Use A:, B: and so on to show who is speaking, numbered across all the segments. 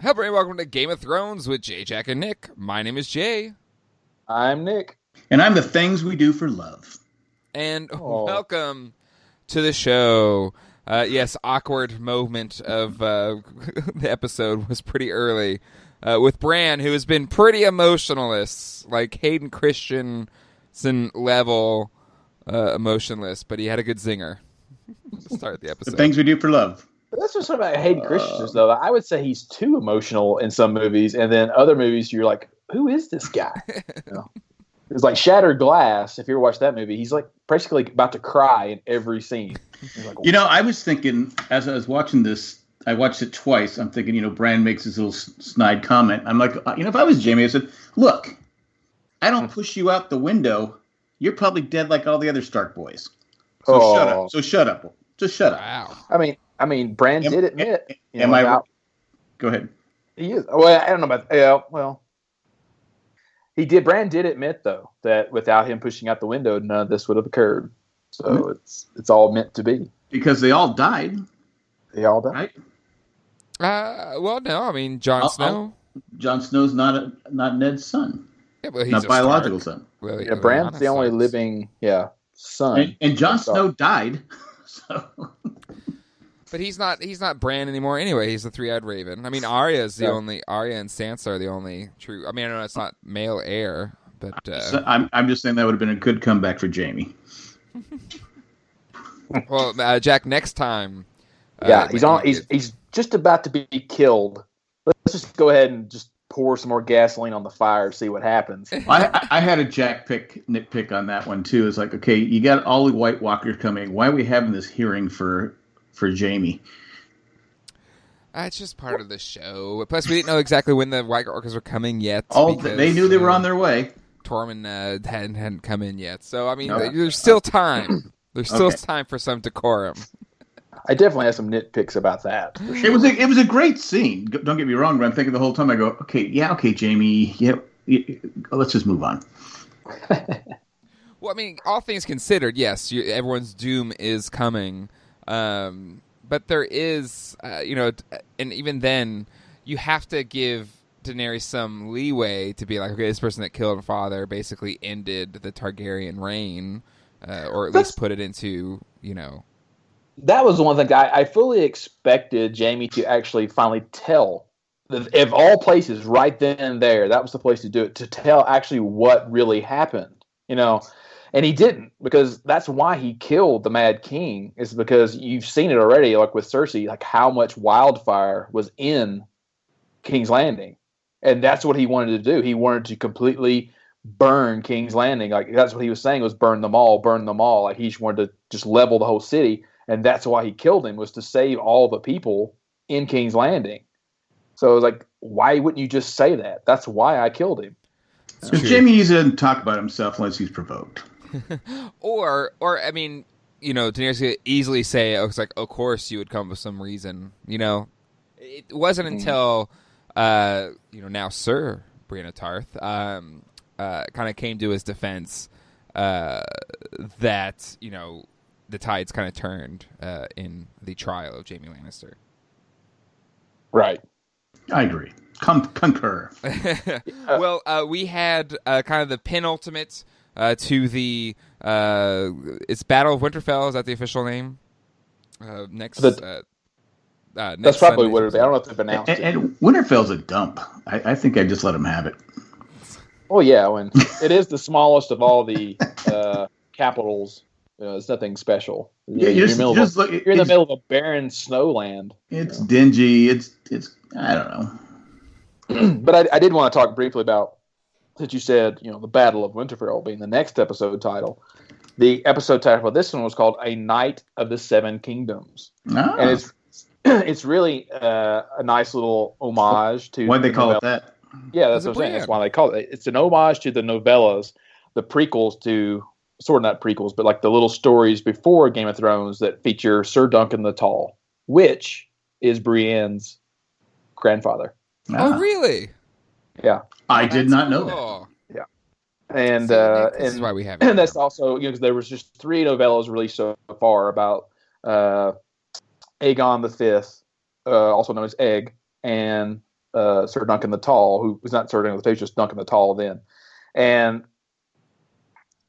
A: Hello, everybody. Welcome to Game of Thrones with Jay, Jack, and Nick. My name is Jay,
B: I'm Nick.
C: And I'm the things we do for love.
A: and
B: Oh,
A: welcome to the show. Yes, awkward moment of the episode was pretty early with Bran, who has been pretty emotionless, like Hayden Christensen level emotionless, but he had a good zinger to start the
C: The
A: episode.
C: things we do for love.
B: but that's just something about Hayden Christensen, though. I would say he's too emotional in some movies, and then other movies you're like, who is this guy? You know? It's like Shattered Glass. If you ever watch that movie, he's like basically about to cry in every scene. Like,
C: I was thinking as I was watching this, I watched it twice. I'm thinking, Bran makes this little snide comment. I'm like, if I was Jamie, I said, look, I don't push you out the window. You're probably dead like all the other Stark boys. So shut up. So shut up. Just shut up.
A: Wow.
B: I mean, Bran did admit.
C: Am I right? Go ahead.
B: He is. Well, I don't know about. Yeah, well, he did. Bran did admit though that without him pushing out the window, none of this would have occurred. So it's all meant to be.
C: Because they all died,
B: They all died.
C: right?
A: Well, no, I mean Jon Snow.
C: Jon Snow's not Ned's son,
A: Yeah, well, he's
C: not
A: a
C: biological
A: Stark.
C: son.
A: Well,
B: Yeah, Bran's the only
A: Starks.
B: living, son.
C: And Jon
B: Stark.
C: Snow died. So
A: But he's not Bran anymore anyway. He's the three-eyed raven. I mean, Arya is the
B: Yeah.
A: only Arya and Sansa are the only true. I mean, I know it's not male heir, but
C: I'm just saying that would have been a good comeback for Jamie.
A: well, Jack, next time.
B: He's on. He's just about to be killed. Let's just go ahead and just pour some more gasoline on the fire and see what happens.
C: I had a nitpick on that one too. It's like, okay, you got all the White Walkers coming. Why are we having this hearing for Jamie?
A: It's just part of the show. Plus, we didn't know exactly when the White Walkers were coming yet.
C: Oh,
A: because,
C: they knew they were on their way.
A: Tormund hadn't come in yet. So I mean,
C: No.
A: there's still time. There's still
C: Okay.
A: time for some decorum.
B: I definitely have some nitpicks about that. For
C: It
B: sure.
C: was a great scene. Don't get me wrong, but I'm thinking the whole time I go, okay, Jamie, let's just move on.
A: Well, I mean, all things considered, yes, everyone's doom is coming. But there is, and even then, you have to give Daenerys some leeway to be like, okay, this person that killed her father basically ended the Targaryen reign, or at least put it into,
B: That was the one thing I fully expected Jamie to actually finally tell. Of all places, right then and there, that was the place to do it, to tell actually what really happened. And he didn't, because that's why he killed the Mad King, is because you've seen it already, like with Cersei, like how much wildfire was in King's Landing. And that's what he wanted to do. He wanted to completely burn King's Landing. Like that's what he was saying, was burn them all, burn them all. Like he just wanted to just level the whole city. And that's why he killed him, was to save all the people in King's Landing. So it was like, why wouldn't you just say that? That's why I killed him.
C: Because Jamie doesn't talk about himself unless he's provoked.
A: or I mean, Daenerys could easily say, "Oh, it's like, of course you would come with some reason." It wasn't until now Sir Brienne of Tarth kind of came to his defense that the tides kind of turned in the trial of Jaime Lannister.
B: Right.
C: I agree. Concur.
A: Well, we had kind of the penultimate to the it's Battle of Winterfell. Is that the official name? Next,
B: That's
A: next
B: probably
A: Sunday.
B: what it would be. I don't know if they've announced it.
C: And Winterfell's a dump. I think I just let him have it.
B: Oh, yeah. When it is the smallest of all the capitals, it's nothing special.
C: Yeah,
B: you're,
C: you're
B: in the
C: just look.
B: you're in the middle of a barren snowland.
C: It's dingy. It's. I don't know.
B: But I did want to talk briefly about, that you said, the Battle of Winterfell being the next episode title. The episode title for this one was called A Night of the Seven Kingdoms.
C: Ah.
B: And it's really a nice little homage to...
C: Why'd they call it that?
B: Yeah, that's what I'm saying. That's why they call it. It's an homage to the novellas, the prequels to... Sort of not prequels, but like the little stories before Game of Thrones that feature Sir Duncan the Tall, which is Brienne's grandfather.
A: Oh, really?
B: Yeah.
C: I did not know that.
A: Cool.
B: And
A: This is why we have it.
B: and that's also, because there was just 3 novellas released so far about Aegon the Fifth, also known as Egg, and Sir Duncan the Tall, who was not Sir Duncan the Tall, just Duncan the Tall then. And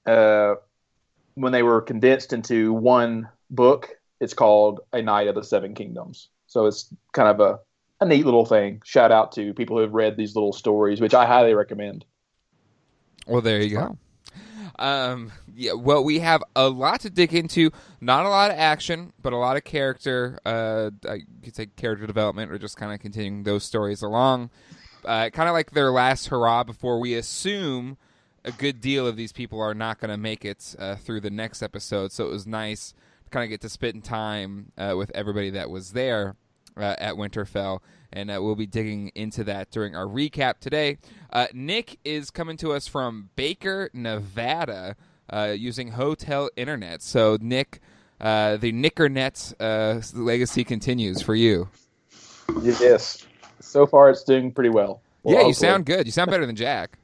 B: when they were condensed into one book, it's called A Knight of the Seven Kingdoms. So it's kind of a neat little thing. Shout out to people who have read these little stories, which I highly recommend.
A: Well, there you go. Yeah, well, we have a lot to dig into. Not a lot of action, but a lot of character. I could say character development, or just kind of continuing those stories along. Kind of like their last hurrah before we assume a good deal of these people are not going to make it through the next episode. So it was nice to kind of get to spend time with everybody that was there at Winterfell. And we'll be digging into that during our recap today. Nick is coming to us from Baker, Nevada, using hotel internet. So, Nick, the Nickernet legacy continues for you.
B: Yes. So far, it's doing pretty well.
A: Yeah, you sound good. You sound better than Jack.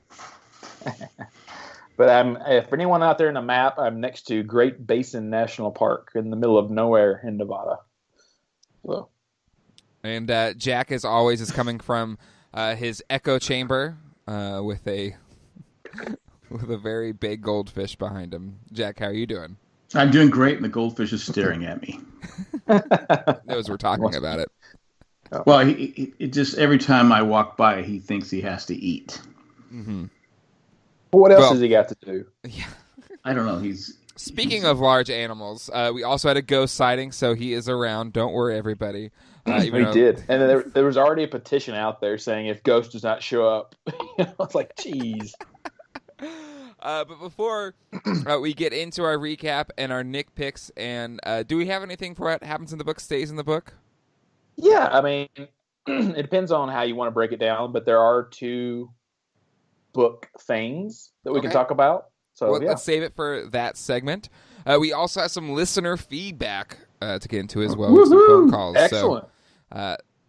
B: But for anyone out there in the map, I'm next to Great Basin National Park in the middle of nowhere in Nevada. So.
A: And Jack, as always, is coming from his echo chamber with a very big goldfish behind him. Jack, how are you doing?
C: I'm doing great, and the goldfish is staring at me.
A: Knows we're talking about it.
C: Well, it just every time I walk by, he thinks he has to eat.
A: Mm-hmm.
B: What else has he got to do?
A: Yeah,
C: I don't know.
A: Speaking of large animals, we also had a ghost sighting, so he is around. Don't worry, everybody.
B: He did, and there was already a petition out there saying if Ghost does not show up, it's like, geez.
A: But before we get into our recap and our Nick picks, and do we have anything for what happens in the book stays in the book?
B: Yeah, I mean, it depends on how you want to break it down, but there are 2 book things that we can talk about. So
A: let's save it for that segment. We also have some listener feedback to get into as well. With some phone calls.
B: Excellent.
A: So,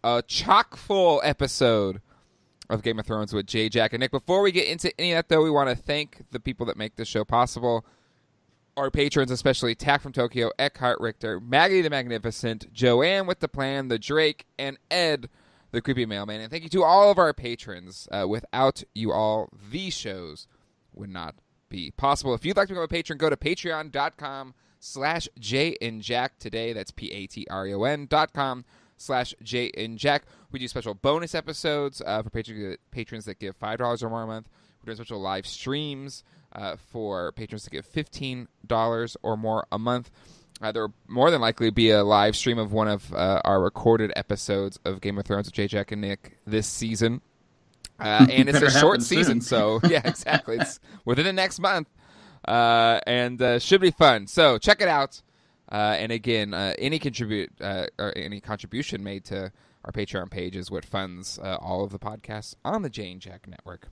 A: a chock-full episode of Game of Thrones with Jay, Jack, and Nick. Before we get into any of that, though, we want to thank the people that make this show possible. Our patrons, especially Tack from Tokyo, Eckhart Richter, Maggie the Magnificent, Joanne with the Plan, the Drake, and Ed, the Creepy Mailman. And thank you to all of our patrons. Without you all, these shows would not be possible. If you'd like to become a patron, go to patreon.com/Jay and Jack today. That's patreon.com/Jay and Jack. We do special bonus episodes for patrons that give $5 or more a month. We're doing special live streams for patrons that give $15 or more a month. There will more than likely be a live stream of one of our recorded episodes of Game of Thrones with Jay, Jack, and Nick this season. And it's a short season, so yeah, exactly. It's within the next month, and should be fun. So check it out. And again, any contribution made to our Patreon page is what funds all of the podcasts on the Jay and Jack Network.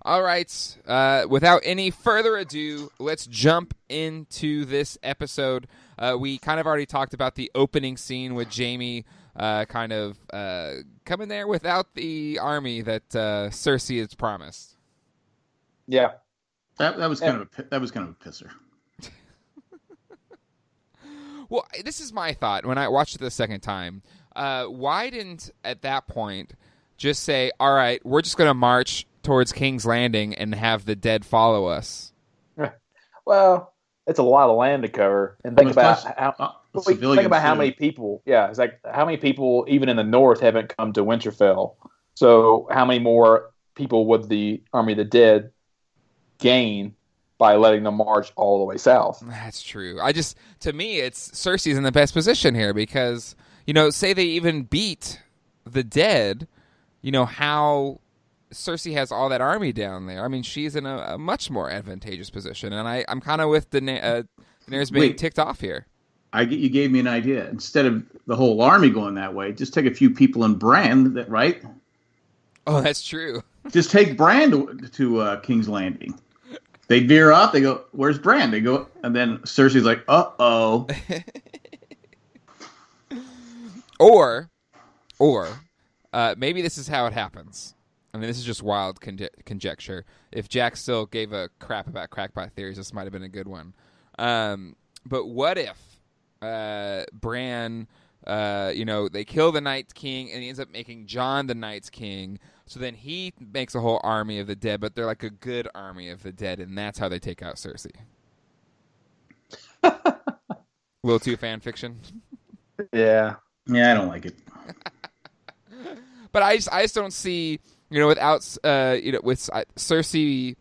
A: All right, without any further ado, let's jump into this episode. We kind of already talked about the opening scene with Jaime kind of coming there without the army that Cersei has promised.
B: Yeah,
C: that was kind of a pisser.
A: Well, this is my thought when I watched it the second time. Why didn't, at that point, just say, all right, we're just going to march towards King's Landing and have the dead follow us?
B: Well, it's a lot of land to cover. And think about how many people, it's like how many people, even in the north, haven't come to Winterfell. So how many more people would the Army of the Dead gain by letting them march all the way south?
A: That's true. To me, it's Cersei's in the best position here because, say they even beat the dead, how Cersei has all that army down there. I mean, she's in a much more advantageous position, and I'm kind of with Daenerys being ticked off here.
C: You gave me an idea. Instead of the whole army going that way, just take a few people in Bran, right?
A: Oh, that's true.
C: Just take Bran to King's Landing. They veer off. They go, "Where's Bran?" They go, and then Cersei's like, "Uh-oh."
A: Or maybe this is how it happens. I mean, this is just wild conjecture. If Jack still gave a crap about crackpot theories, this might have been a good one. But what if Bran They kill the Night King, and he ends up making Jon the Night's King. So then he makes a whole army of the dead, but they're like a good army of the dead, and that's how they take out Cersei. A little too fan fiction.
B: Yeah.
C: Yeah, I don't like it.
A: But I just don't see, without, with Cersei,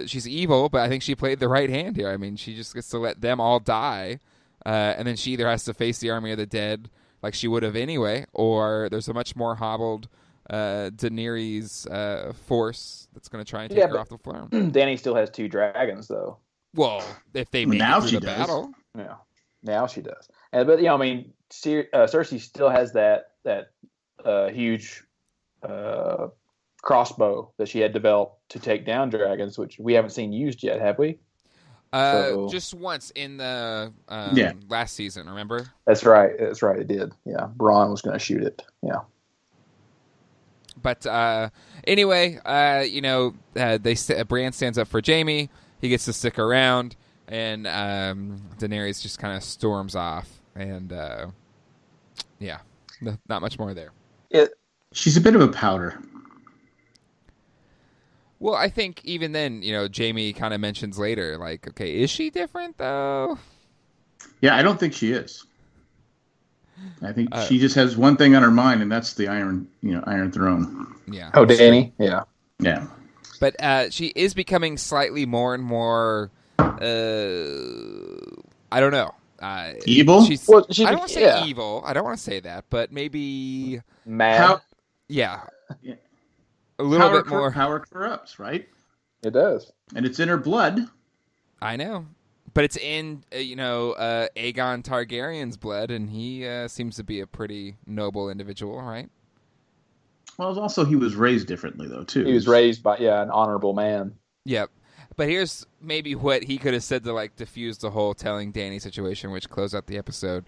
A: she's evil, but I think she played the right hand here. I mean, she just gets to let them all die, and then she either has to face the army of the dead like she would have anyway, or there's a much more hobbled Daenerys force that's going to try and take her off the throne.
B: Dany still has 2 dragons, though.
A: Well, if they make it through the battle.
B: Yeah, now she does. But Cersei still has that huge crossbow that she had developed to take down dragons, which we haven't seen used yet, have we?
A: Just once in the last season, remember?
B: That's right. It did. Yeah, Bronn was going to shoot it. Yeah.
A: But anyway, Bran stands up for Jaime. He gets to stick around, and Daenerys just kind of storms off. And not much more there.
C: She's a bit of a powder.
A: Well, I think even then, Jaime kind of mentions later, like, okay, is she different though?
C: Yeah, I don't think she is. I think she just has one thing on her mind, and that's the Iron Throne.
A: Yeah.
B: Oh, Dany? Yeah.
C: Yeah.
A: But she is becoming slightly more and more, I don't know.
C: Evil?
A: I don't want to say evil. I don't want to say that, but maybe
B: mad.
A: A little bit more.
C: Power corrupts, right?
B: It does.
C: And it's in her blood.
A: I know. But it's in, Aegon Targaryen's blood, and he seems to be a pretty noble individual, right?
C: Well, also he was raised differently, though, too.
B: He was raised by, an honorable man.
A: Yep. But here's maybe what he could have said to, like, diffuse the whole telling Dany situation, which closed out the episode.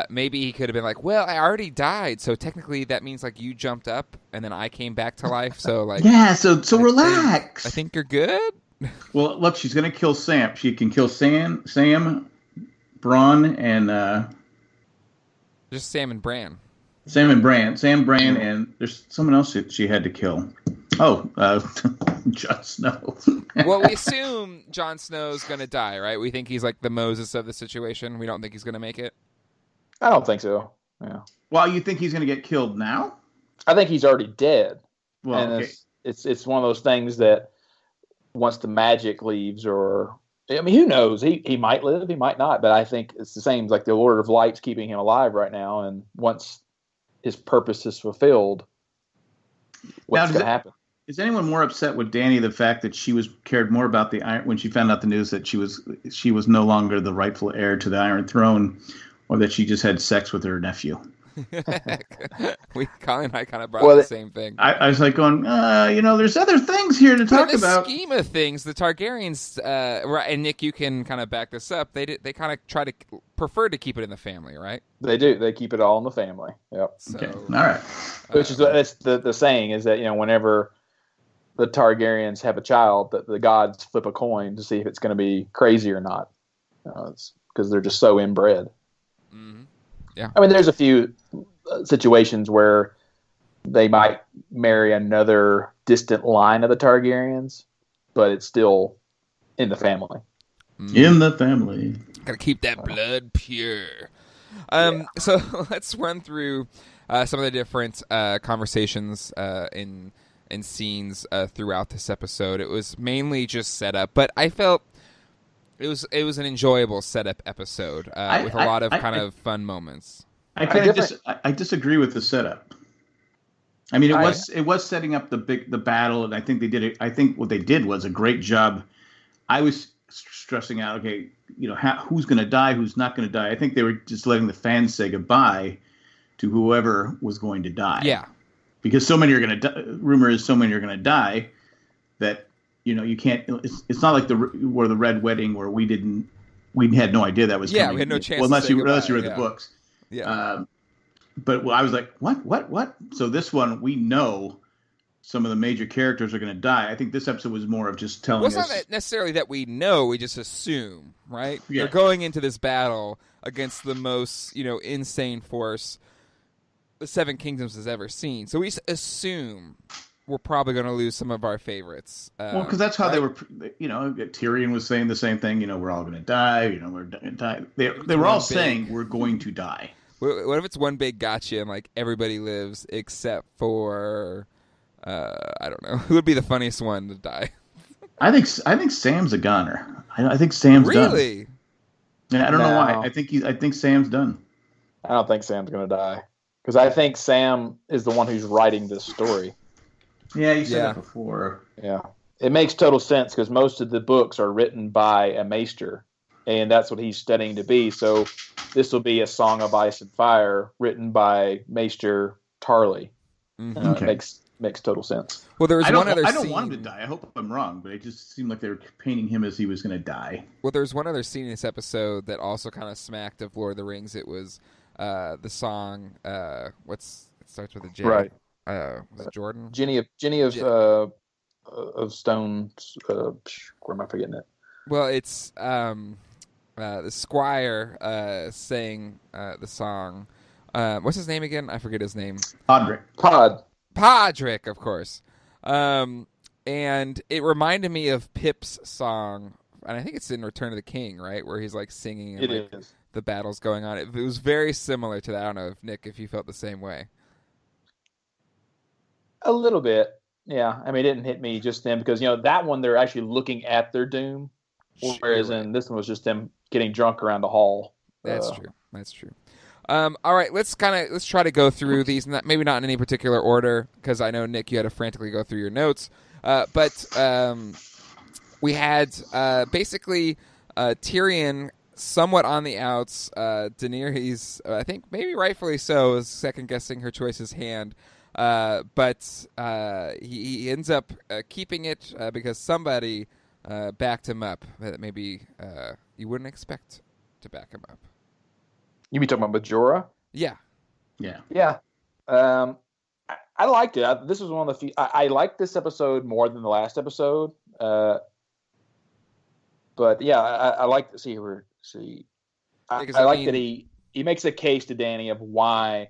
A: Maybe he could have been like, well, I already died, so technically that means, like, you jumped up, and then I came back to life, so, like...
C: Yeah, so relax.
A: I think you're good.
C: Well, look, she's going to kill Sam. She can kill Sam, Bronn, and...
A: Just Sam and Bran.
C: Sam, Bran, and there's someone else that she had to kill. Oh, Jon Snow.
A: Well, we assume Jon Snow's going to die, right? We think he's like the Moses of the situation. We don't think he's going to make it.
B: I don't think so. Yeah.
C: Well, you think he's going to get killed now?
B: I think he's already dead.
C: Well,
B: and it's one of those things that once the magic leaves, or I mean, who knows? He might live, he might not. But I think it's the same. Like the Lord of Light's keeping him alive right now, and once his purpose is fulfilled, what's going to happen?
C: Is anyone more upset with Dany the fact that she cared more about the Iron when she found out the news that she was no longer the rightful heir to the Iron Throne, or that she just had sex with her nephew?
A: Colin and I kind of brought up the same thing.
C: I was like going, there's other things here to talk about.
A: In the scheme of things, the Targaryens, right? And Nick, you can kind of back this up. They kind of prefer to keep it in the family, right?
B: They do. They keep it all in the family. Yep.
A: So,
C: okay. All right.
B: Which is that's the saying is that whenever the Targaryens have a child, that the gods flip a coin to see if it's going to be crazy or not. It's because they're just so inbred.
A: Mm-hmm. Yeah.
B: I mean, there's a few situations where they might marry another distant line of the Targaryens, but it's still in the family.
C: In the family.
A: Gotta keep that blood pure. So let's run through some of the different conversations in scenes throughout this episode. It was mainly just setup, but I felt it was an enjoyable setup episode with a lot of kind of fun moments.
C: I disagree with the setup. I mean, it was setting up the battle, and I think they did it. I think what they did was a great job. I was stressing out, okay, who's going to die, who's not going to die. I think they were just letting the fans say goodbye to whoever was going to die.
A: Yeah.
C: Because so many are going to die. Rumor is so many are going to die that you can't. It's not like the Red Wedding where we had no idea that was coming.
A: Yeah, we had no chance.
C: Well, unless you read
A: the
C: books.
A: Yeah.
C: But I was like, what? So this one we know some of the major characters are going to die. I think this episode was more of just telling
A: Well, it's
C: us.
A: not necessarily that we know; we just assume, right?
C: Yeah.
A: They're going into this battle against the most, insane force the Seven Kingdoms has ever seen. So we assume we're probably going to lose some of our favorites.
C: Well, because that's how they were. Tyrion was saying the same thing. We're all going to die. We're going to die. They were all saying we're going to die.
A: What if it's one big gotcha and like everybody lives except for I don't know, who would be the funniest one to die?
C: I think Sam's a goner. I think Sam's done.
A: Really?
C: Yeah, I don't know why. I think Sam's done.
B: I don't think Sam's going to die because I think Sam is the one who's writing this story.
C: Yeah, you said that before.
B: Yeah, it makes total sense because most of the books are written by a maester, and that's what he's studying to be. So this will be a Song of Ice and Fire written by Maester Tarly.
A: Mm-hmm.
C: Okay.
B: Makes total sense.
A: Well, there was one other.
C: I don't want him to die. I hope I'm wrong, but it just seemed like they were painting him as he was going to die.
A: Well, there's one other scene in this episode that also kind of smacked of Lord of the Rings. It was the song. It starts with a J.
B: Right.
A: Was it Jordan?
B: Jenny of Stone. Where am I forgetting it?
A: Well, it's the Squire sang the song. What's his name again? I forget his name. Podrick, of course. And it reminded me of Pip's song, and I think it's in Return of the King, right, where he's like singing and
B: It is.
A: the battle's going on. It was very similar to that. I don't know if you felt the same way.
B: A little bit, yeah. I mean, it didn't hit me just then because that one they're actually looking at their doom, whereas in this one was just them getting drunk around the hall.
A: That's true. That's true. All right, let's try to go through these. Maybe not in any particular order because I know Nick, you had to frantically go through your notes. But we had basically Tyrion somewhat on the outs. Daenerys, I think maybe rightfully so, is second guessing her choice's hand. But he ends up keeping it because somebody backed him up that maybe you wouldn't expect to back him up.
B: You be talking about Majora?
A: Yeah.
B: I liked it. This was one of the few. I liked this episode more than the last episode. But yeah, I like to see her. I like that he makes a case to Dany of why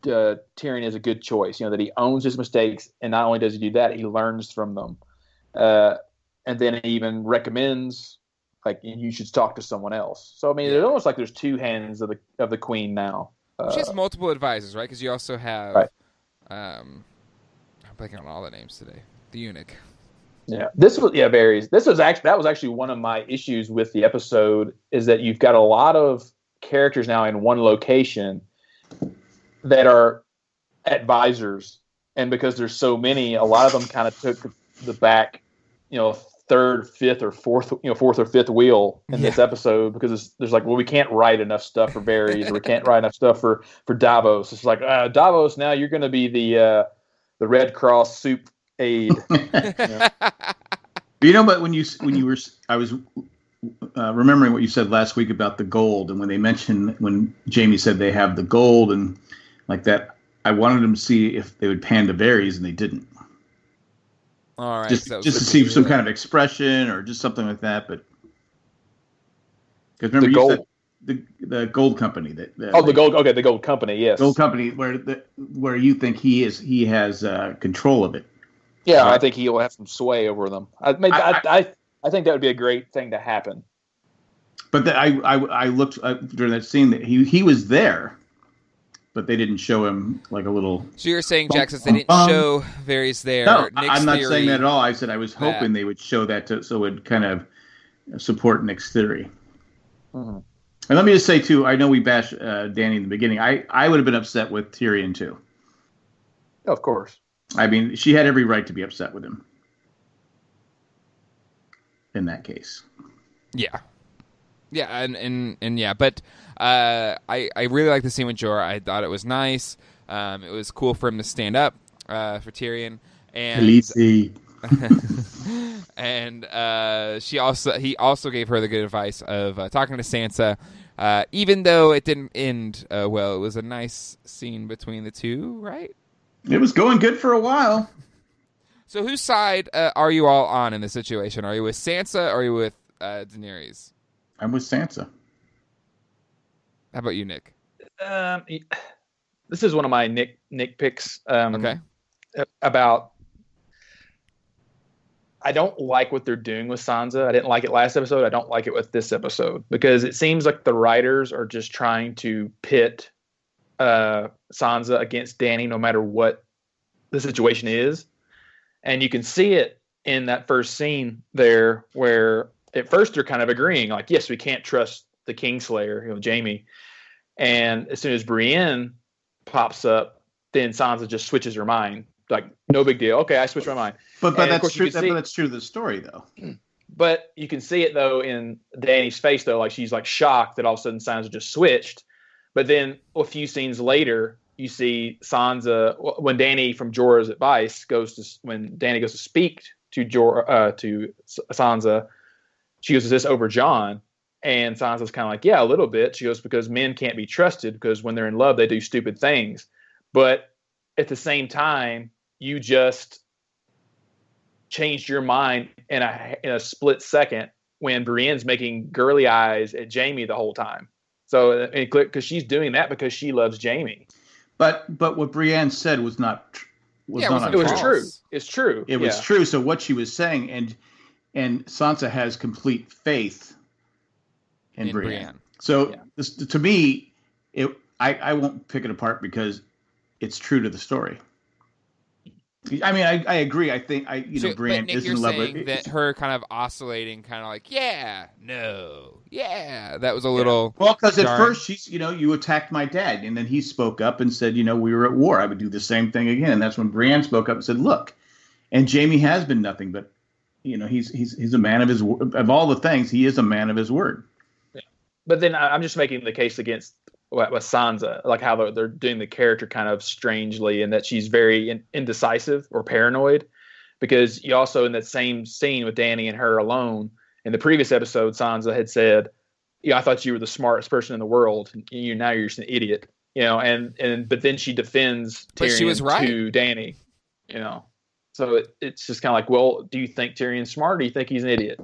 B: Tyrion is a good choice. That he owns his mistakes, and not only does he do that, he learns from them, and then he even recommends. Like you should talk to someone else. So I mean, it's almost like there's two hands of the queen now.
A: She has multiple advisors, right? Because you also have,
B: right.
A: I'm blanking on all the names today. The eunuch.
B: Yeah, Varys. That was actually one of my issues with the episode is that you've got a lot of characters now in one location that are advisors, and because there's so many, a lot of them kind of took the back, third, fifth, or fourth or fifth wheel in this episode because there's like, well, we can't write enough stuff for Varys, or we can't write enough stuff for Davos. It's like Davos, now you're going to be the Red Cross soup aide.
C: But when you were, I was remembering what you said last week about the gold, and when Jamie said they have the gold and like that, I wanted them to see if they would pan to Varys, and they didn't.
A: All right,
C: just to see some kind of expression or just something like that, but because remember you said the gold company the gold
B: company, yes,
C: gold company where you think he has control of it.
B: Yeah, right? I think he'll have some sway over them. I think that would be a great thing to happen.
C: But I looked during that scene that he was there. But they didn't show him like a little. So
A: you're saying, Jackson, they didn't show Varys there?
C: No, I'm not saying that at all. I said I was hoping they would show that so it would kind of support Nick's theory. Mm-hmm. And let me just say too, I know we bashed Dany in the beginning. I would have been upset with Tyrion too.
B: Of course.
C: I mean, she had every right to be upset with him. In that case.
A: Yeah. Yeah, and yeah, but I really like the scene with Jorah. I thought it was nice. It was cool for him to stand up for Tyrion, and and he also gave her the good advice of talking to Sansa, even though it didn't end well. It was a nice scene between the two, right?
C: It was going good for a while.
A: So whose side are you all on in this situation? Are you with Sansa or are you with Daenerys?
C: I'm with Sansa.
A: How about you, Nick?
B: This is one of my Nick picks.
A: Okay.
B: About I don't like what they're doing with Sansa. I didn't like it last episode. I don't like it with this episode because it seems like the writers are just trying to pit Sansa against Dany no matter what the situation is. And you can see it in that first scene there where at first they're kind of agreeing, like, yes, we can't trust the Kingslayer, Jaime. And as soon as Brienne pops up, then Sansa just switches her mind. Like, no big deal. Okay, I switched my mind.
C: But that's true. That's true to the story, though.
B: But you can see it though in Dany's face, though, like she's like shocked that all of a sudden Sansa just switched. But then a few scenes later, you see Sansa when Dany, from Jorah's advice, when Dany goes to speak to Sansa, she goes, "Is this over Jon?" And Sansa's kind of like, "Yeah, a little bit." She goes, "Because men can't be trusted because when they're in love, they do stupid things." But at the same time, you just changed your mind in a split second when Brienne's making girly eyes at Jaime the whole time. So, because she's doing that because she loves Jaime.
C: But what Brienne said was not
B: it was true. It's true.
C: It was true. So what she was saying, and Sansa has complete faith in Brienne. So to me, I won't pick it apart because it's true to the story. I mean, I agree. I think Brienne
A: Nick,
C: is in love with
A: that her kind of oscillating, kind of like, yeah, no, yeah. That was a little
C: because at first she's, you attacked my dad, and then he spoke up and said, we were at war. I would do the same thing again. And that's when Brienne spoke up and said, look, and Jaime has been nothing but, he's a man of his word. Of all the things, he is a man of his word.
B: Yeah. But then I'm just making the case against with Sansa, like how they're doing the character kind of strangely, and that she's very indecisive or paranoid. Because you also, in that same scene with Dany and her alone, in the previous episode, Sansa had said, I thought you were the smartest person in the world. Now you're just an idiot. But then she defends Tyrion to Dany. So it's just kind of like, well, do you think Tyrion's smart, or do you think he's an idiot?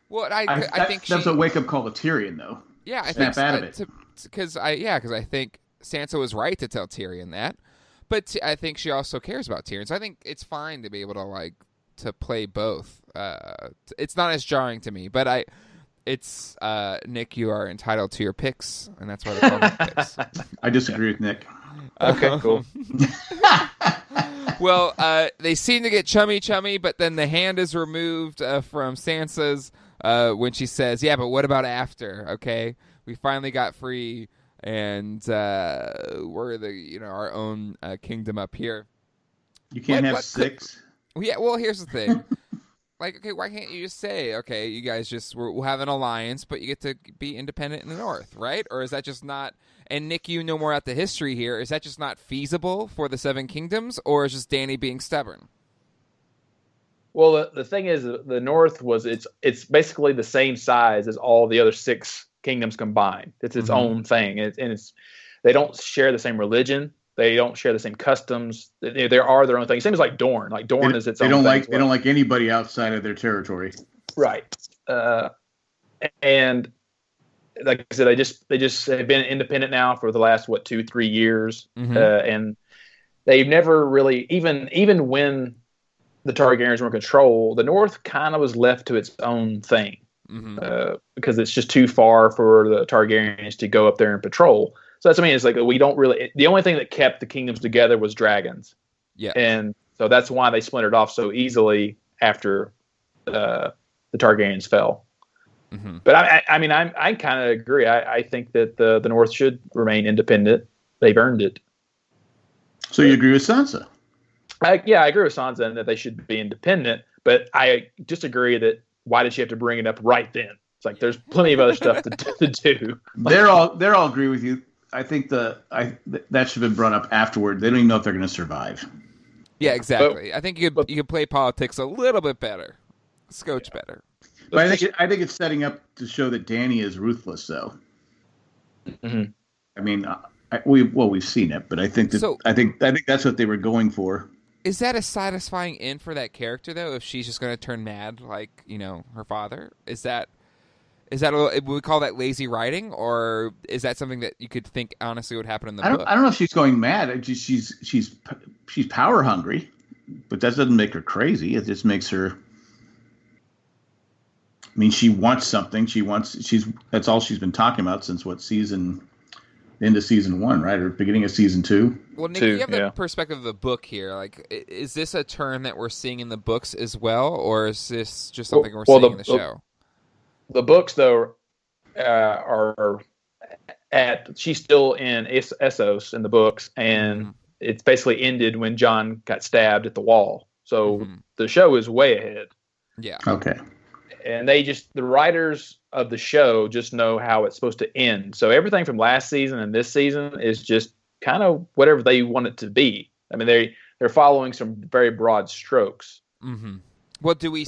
A: Well, I think
C: that's a wake up call to Tyrion, though.
A: Yeah, I
C: Snap
A: think
C: out of it.
A: Because I think Sansa was right to tell Tyrion that, but I think she also cares about Tyrion. So I think it's fine to be able to to play both. It's not as jarring to me, but it's Nick, you are entitled to your picks, and that's why they call them picks.
C: I disagree with Nick.
B: Okay, cool.
A: Well, they seem to get chummy, but then the hand is removed from Sansa's when she says, "Yeah, but what about after?" Okay. We finally got free, and we're our own kingdom up here.
C: You can't have six.
A: Well, here's the thing. Okay, why can't you just say, okay, you guys we'll have an alliance, but you get to be independent in the north, right? Or is that just not? And Nick, you know more about the history here. Is that just not feasible for the Seven Kingdoms, or is just Dany being stubborn?
B: Well, the thing is, the north it's basically the same size as all the other six kingdoms combined. It's its own thing, and they don't share the same religion. They don't share the same customs. There are their own things. Same as like Dorne. Like Dorne is its own thing.
C: They don't like anybody outside of their territory.
B: Right. And like I said, they just have been independent now for the last 2-3 years, and they've never really even when the Targaryens were in control, the North kind of was left to its own thing. Because it's just too far for the Targaryens to go up there and patrol. So that's it's like we don't really. The only thing that kept the kingdoms together was dragons.
A: Yeah,
B: and so that's why they splintered off so easily after the Targaryens fell. But I kind of agree. I think that the North should remain independent. They've earned it.
C: So you agree with Sansa?
B: I agree with Sansa in that they should be independent. But I disagree that. Why did she have to bring it up right then? It's like there's plenty of other stuff to do.
C: They're all agree with you. I think that should have been brought up afterward. They don't even know if they're going to survive.
A: Yeah, exactly. I think you could play politics a little bit better, scotch better.
C: But I think it's setting up to show that Dany is ruthless, though.
B: Mm-hmm.
C: I mean, we've seen it, but I think that
A: So-
C: I think that's what they were going for.
A: Is that a satisfying end for that character though? If she's just going to turn mad like her father, is that would we call that lazy writing, or is that something that you could think honestly would happen in the book?
C: I don't know if she's going mad. She's power hungry, but that doesn't make her crazy. It just makes her. I mean, she wants something. That's all she's been talking about since into season 1, right? Or beginning of season 2.
A: Well, Nick, you have the perspective of the book here. Like, is this a turn that we're seeing in the books as well, or is this just something we're seeing in the show?
B: The books, though, are she's still in Essos in the books, and it's basically ended when Jon got stabbed at the wall. So the show is way ahead.
A: Yeah.
C: Okay.
B: And the writers of the show just know how it's supposed to end. So everything from last season and this season is just kind of whatever they want it to be. I mean, they're following some very broad strokes.
A: Mm-hmm. What do we?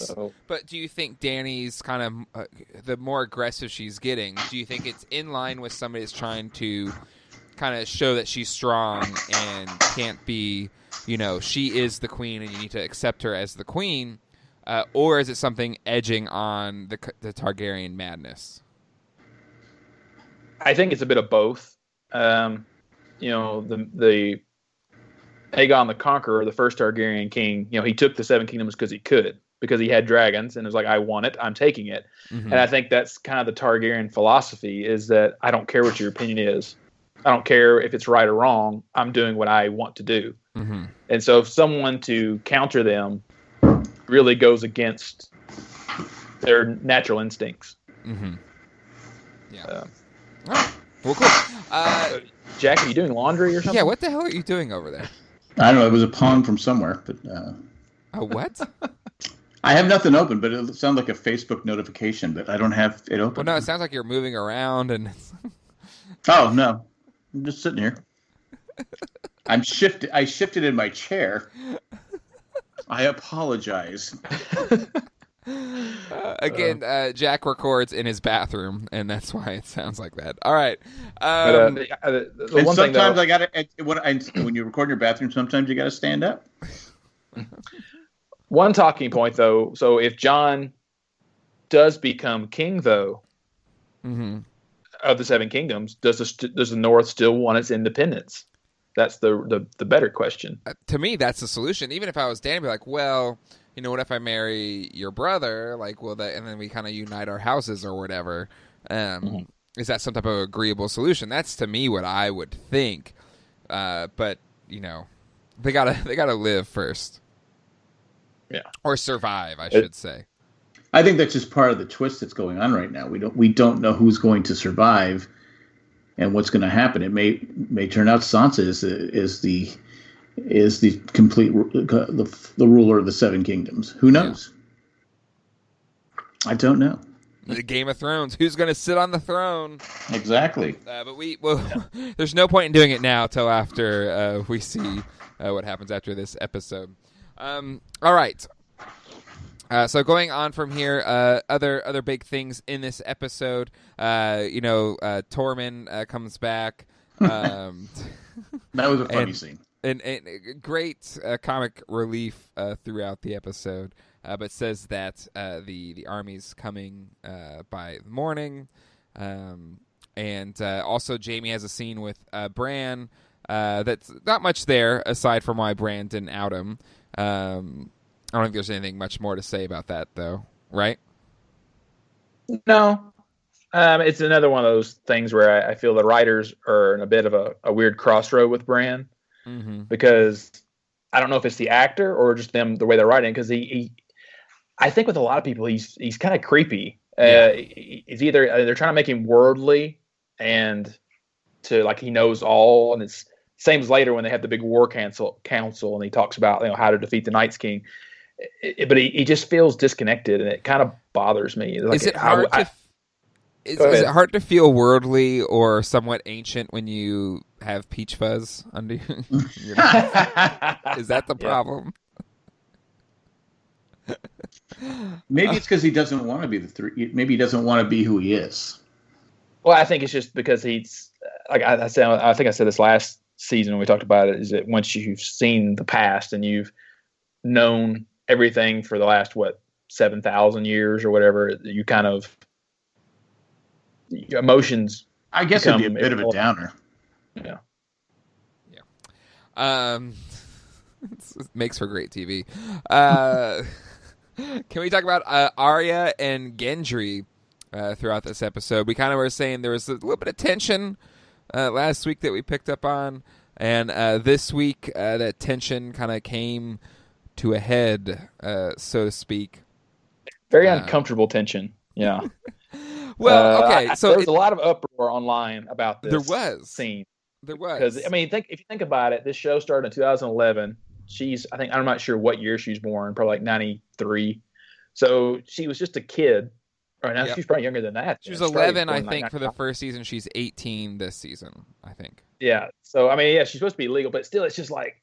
A: But do you think Dany's kind of the more aggressive she's getting? Do you think it's in line with somebody that's trying to kind of show that she's strong and can't be? She is the queen, and you need to accept her as the queen. Or is it something edging on the Targaryen madness?
B: I think it's a bit of both. The Aegon the Conqueror, the first Targaryen king, he took the Seven Kingdoms because he had dragons, and it was like, I want it, I'm taking it. Mm-hmm. And I think that's kind of the Targaryen philosophy, is that I don't care what your opinion is. I don't care if it's right or wrong. I'm doing what I want to do. Mm-hmm. And so if someone to counter them really goes against their natural instincts.
A: Mm-hmm. Yeah. All right. Well, cool.
B: Jack, are you doing laundry or something?
A: Yeah, what the hell are you doing over there?
C: I don't know. It was a pong from somewhere, but...
A: A what?
C: I have nothing open, but it sounds like a Facebook notification, but I don't have it open.
A: Well, no, it sounds like you're moving around and...
C: Oh, no. I'm just sitting here. I shifted in my chair. I apologize.
A: Again, Jack records in his bathroom, and that's why it sounds like that. All right.
C: And sometimes I gotta. When you record in your bathroom, sometimes you gotta stand up.
B: One talking point, though. So if Jon does become king, though, of the Seven Kingdoms, does the North still want its independence? That's the better question.
A: To me, that's the solution. Even if I was Dan, I'd be like, well, what if I marry your brother? Like, and then we kind of unite our houses or whatever. Is that some type of agreeable solution? That's to me what I would think. But they gotta live first.
B: Yeah.
A: Or survive, I should say.
C: I think that's just part of the twist that's going on right now. We don't know who's going to survive and what's going to happen. It may turn out Sansa is the complete the ruler of the Seven Kingdoms. Who knows? Yeah. I don't know.
A: The Game of Thrones. Who's going to sit on the throne?
C: Exactly.
A: But there's no point in doing it now till after we see what happens after this episode. All right. So going on from here, other big things in this episode. Tormund comes back.
C: That was a funny scene.
A: And great comic relief throughout the episode, but says that the army's coming by the morning, and also Jaime has a scene with Bran that's not much there aside from why Bran didn't out him. I don't think there's anything much more to say about that, though, right?
B: No. It's another one of those things where I feel the writers are in a bit of a weird crossroad with Bran, because I don't know if it's the actor or just them, the way they're writing, because I think with a lot of people, he's kind of creepy. It's either they're trying to make him worldly and to like he knows all, and it's same as later when they have the big war council and he talks about how to defeat the Night's King. But he just feels disconnected, and it kind of bothers me. Like,
A: is it hard is it hard to feel worldly or somewhat ancient when you have peach fuzz under your nose? Is that the problem?
C: Maybe it's because he doesn't want to be maybe he doesn't want to be who he is.
B: Well, I think it's just because he's like I said, I think I said this last season when we talked about it, is that once you've seen the past and you've known everything for the last 7,000 years or whatever, you kind of emotions.
C: I guess it'd be a bit of a downer.
B: Yeah.
A: It makes for great TV. Can we talk about Arya and Gendry throughout this episode? We kind of were saying there was a little bit of tension last week that we picked up on, and this week that tension kind of came to a head, so to speak.
B: Very uncomfortable tension. Yeah.
A: Well, okay. So
B: there was a lot of uproar online about this.
A: There was
B: scene.
A: There was,
B: because I mean, if you think about it, this show started in 2011. I'm not sure what year she's born, probably like 93. So she was just a kid. Right now, she's probably younger than that.
A: She was 11, I think, for the first season. She's 18 this season, I think.
B: Yeah. So I mean, she's supposed to be legal, but still, it's just like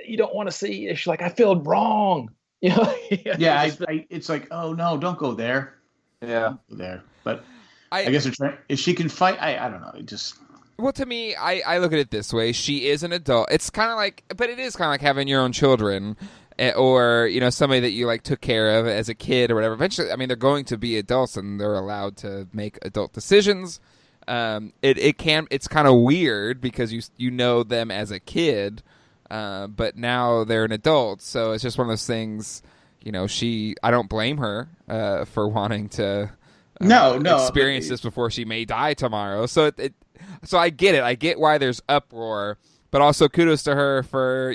B: you don't want to see. She's like, I feel wrong. You know?
C: Yeah. It's like, oh no, don't go there.
B: Yeah.
C: Don't go there. But I guess they're trying. If she can fight, I don't know. It just.
A: Well, to me, I look at it this way. She is an adult. It's kind of like, but it is kind of like having your own children, or somebody that you like took care of as a kid or whatever. Eventually, I mean, they're going to be adults and they're allowed to make adult decisions. It's kind of weird because you know them as a kid, but now they're an adult. So it's just one of those things. I don't blame her for wanting to experience this before she may die tomorrow. So So I get it. I get why there's uproar, but also kudos to her for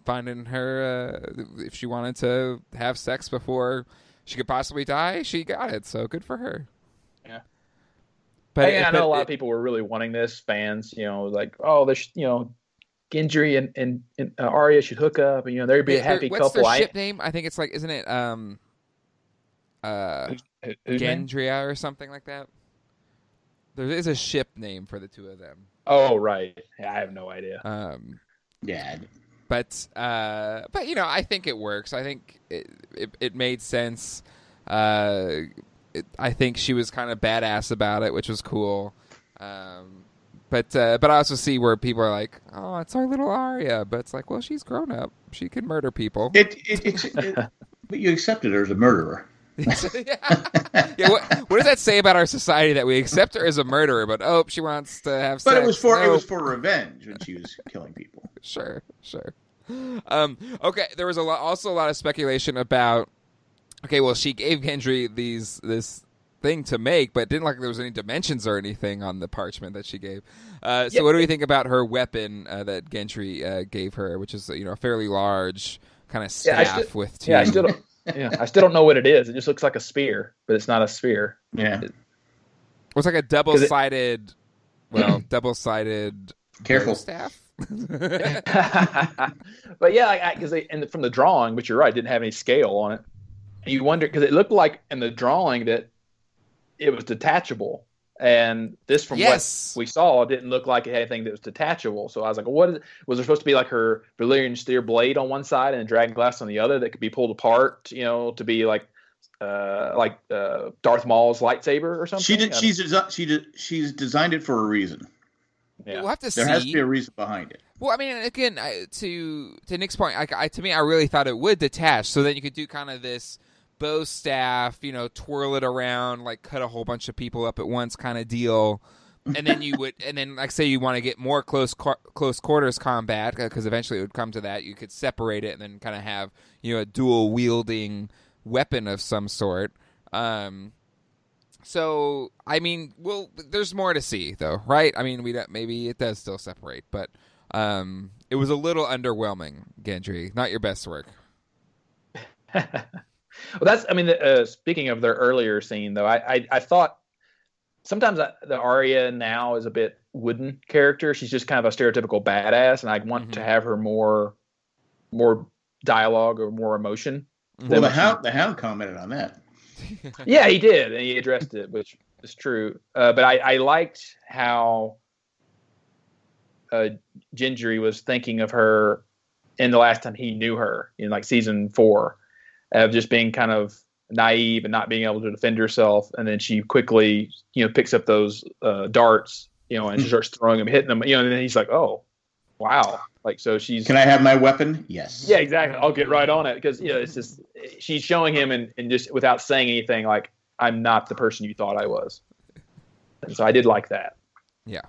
A: finding her. If she wanted to have sex before she could possibly die, she got it. So good for her.
B: Yeah.
A: But
B: I know a lot of people were really wanting this. Fans, like, oh, this, Gendry and Arya should hook up, and there'd be a happy couple.
A: What's their ship name? I think it's like, isn't it Gendria or something like that? There is a ship name for the two of them.
B: Oh, right. Yeah, I have no idea.
C: Yeah.
A: But I think it works. I think it made sense. I think she was kind of badass about it, which was cool. But I also see where people are like, "Oh, it's our little Arya," but it's like, well, she's grown up. She can murder people.
C: But you accepted her as a murderer.
A: Yeah. What does that say about our society that we accept her as a murderer, but she wants to have sex?
C: But it was for revenge when she was killing people.
A: Sure. Okay, there was also a lot of speculation about. Okay, well, she gave Gendry this thing to make, but it didn't look like there was any dimensions or anything on the parchment that she gave. What do we think about her weapon that Gendry gave her, which is a fairly large kind of staff with two.
B: Yeah, I still don't know what it is. It just looks like a spear, but it's not a spear.
C: Yeah,
A: it's like a double-sided. Double-sided.
C: Careful
A: staff.
B: But yeah, because from the drawing, but you're right, it didn't have any scale on it. You wonder because it looked like in the drawing that it was detachable, and this from what we saw didn't look like it had anything that was detachable. So I was like, what is it? Was there supposed to be like her Valyrian steel blade on one side and dragon glass on the other that could be pulled apart, to be like Darth Maul's lightsaber or something?
C: She's designed it for a reason.
A: Yeah. We'll have to see.
C: There has to be a reason behind it.
A: Well, I mean, again, to Nick's point, to me, I really thought it would detach, so then you could do kind of this bow staff, twirl it around, like cut a whole bunch of people up at once kind of deal, and then like say you want to get more close quarters combat, because eventually it would come to that. You could separate it and then kind of have a dual wielding weapon of some sort. So, I mean, there's more to see, though, right? I mean, maybe it does still separate, but it was a little underwhelming, Gendry. Not your best work.
B: Well, speaking of their earlier scene, though, I thought sometimes the Arya now is a bit wooden character. She's just kind of a stereotypical badass, and I want to have her more dialogue or more emotion.
C: Well, the Hound commented on that.
B: Yeah, he did, and he addressed it, which is true. But I liked how Gendry was thinking of her in the last time he knew her, in like season 4, of just being kind of naive and not being able to defend herself, and then she quickly, picks up those darts, and she starts throwing them, hitting them, and then he's like, oh, wow. Like, so she's.
C: Can I have my weapon? Yes.
B: Yeah, exactly. I'll get right on it because it's just she's showing him and just without saying anything, like, I'm not the person you thought I was. And so I did like that.
A: Yeah.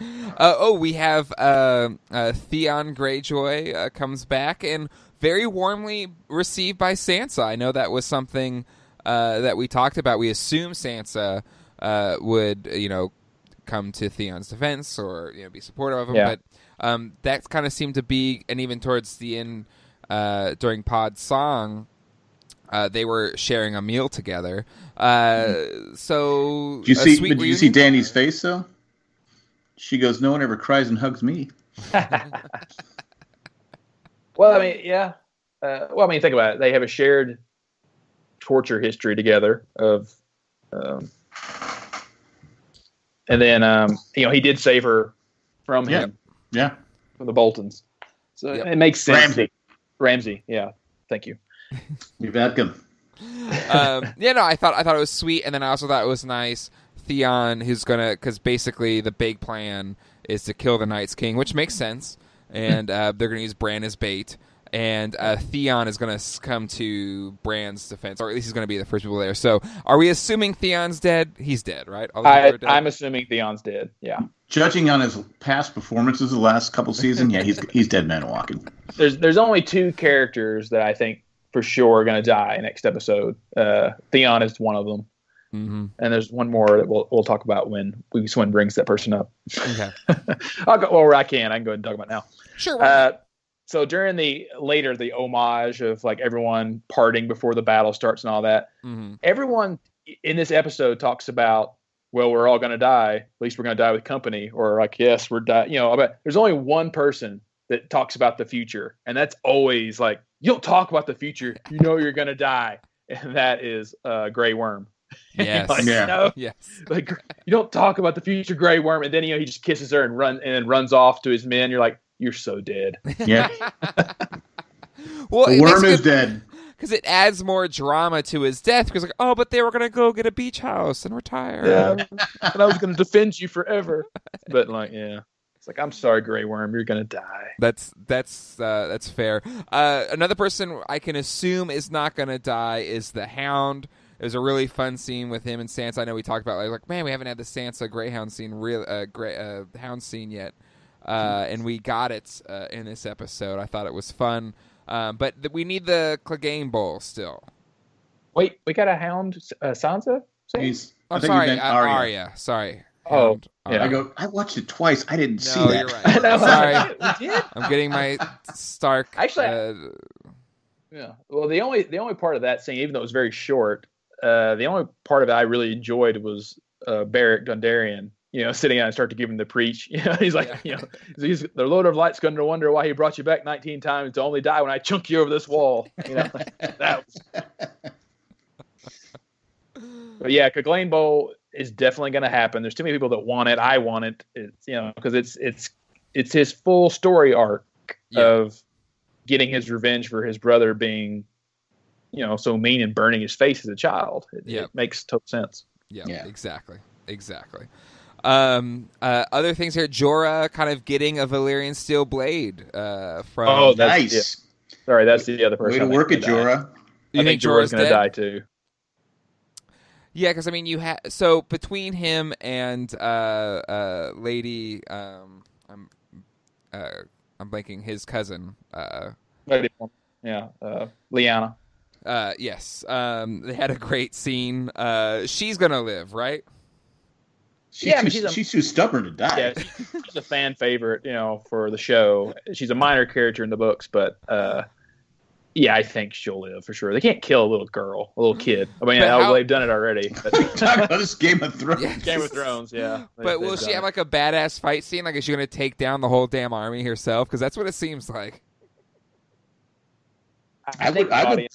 A: We have Theon Greyjoy comes back and very warmly received by Sansa. I know that was something that we talked about. We assume Sansa would, come to Theon's defense or be supportive of him.
B: Yeah.
A: But that kind of seemed to be, and even towards the end during Pod's song, they were sharing a meal together. So
C: did you see Dany's face though? She goes, "No one ever cries and hugs me."
B: Well, I mean, yeah. Think about it. They have a shared torture history together of, and then he did save her from him.
C: Yeah.
B: From the Boltons. So it makes sense.
C: Ramsay.
B: Yeah. Thank you.
C: You're welcome.
A: I thought it was sweet, and then I also thought it was nice. Theon, who's because basically the big plan is to kill the Night's King, which makes sense, and they're gonna use Bran as bait, and Theon is gonna come to Bran's defense, or at least he's gonna be the first people there. So, are we assuming Theon's dead? He's dead, right?
B: I'm assuming Theon's dead. Yeah.
C: Judging on his past performances the last couple seasons, yeah, he's dead man walking.
B: There's only two characters that I think for sure are going to die next episode. Theon is one of them, and there's one more that we'll talk about when Swin brings that person up.
A: Okay,
B: I'll go. Well, I can go ahead and talk about it now.
A: Sure.
B: So during the homage of like everyone parting before the battle starts and all that, everyone in this episode talks about, well, we're all going to die. At least we're going to die with company, or like, yes, we're dying. But there's only one person that talks about the future, and that's always like, you don't talk about the future, you're going to die, and that is Grey Worm.
A: Yes.
B: Like,
C: yeah.
B: No,
A: Yes.
B: like, you don't talk about the future, Grey Worm, and then he just kisses her and runs off to his men. You're like, you're so dead.
C: Yeah.
A: Well,
C: the worm is dead.
A: Because it adds more drama to his death. Because but they were gonna go get a beach house and retire.
B: Yeah, and I was gonna defend you forever. But like, yeah, it's like, I'm sorry, Grey Worm, you're gonna die.
A: That's fair. Another person I can assume is not gonna die is the Hound. It was a really fun scene with him and Sansa. I know we talked about like man, we haven't had the Sansa Greyhound scene, Hound scene yet, and we got it in this episode. I thought it was fun. But we need the Clegane Bowl still.
B: Wait, we got a Hound, Sansa?
A: I'm sorry, Arya. Sorry.
B: Hound,
A: yeah.
C: I watched it twice. I didn't see that.
A: You're right.
B: No,
A: Sorry.
B: we did?
A: I'm getting my Stark.
B: Actually, yeah. Well, the only part of that scene, even though it was very short, the only part of it I really enjoyed was Beric Dondarrion, sitting out and start to give him the preach. He's like, he's the Lord of Light's going to wonder why he brought you back 19 times to only die when I chunk you over this wall. That was... But yeah, Clegane Bowl is definitely going to happen. There's too many people that want it. I want it. It's, because it's his full story arc of getting his revenge for his brother being, so mean and burning his face as a child. It makes total sense.
A: Yeah, exactly. Other things here, Jorah kind of getting a Valyrian steel blade from.
C: Oh, nice.
B: Yeah. Sorry, that's the other person.
C: Way to work it, Jorah.
A: You think Jorah's
B: going to die too?
A: Yeah, because so between him and Lady, I'm blanking, his cousin.
B: Lyanna.
A: Yes, they had a great scene. She's gonna live, right?
C: She's too stubborn to die.
B: Yeah, she's a fan favorite, for the show. She's a minor character in the books, but I think she'll live for sure. They can't kill a little girl, a little kid. I mean, they've done it already. But...
C: Talk about this Game of Thrones.
A: Yes.
B: Game of Thrones, yeah.
A: But will she have like a badass fight scene? Like, is she going to take down the whole damn army herself? Because that's what it seems like.
C: I'd run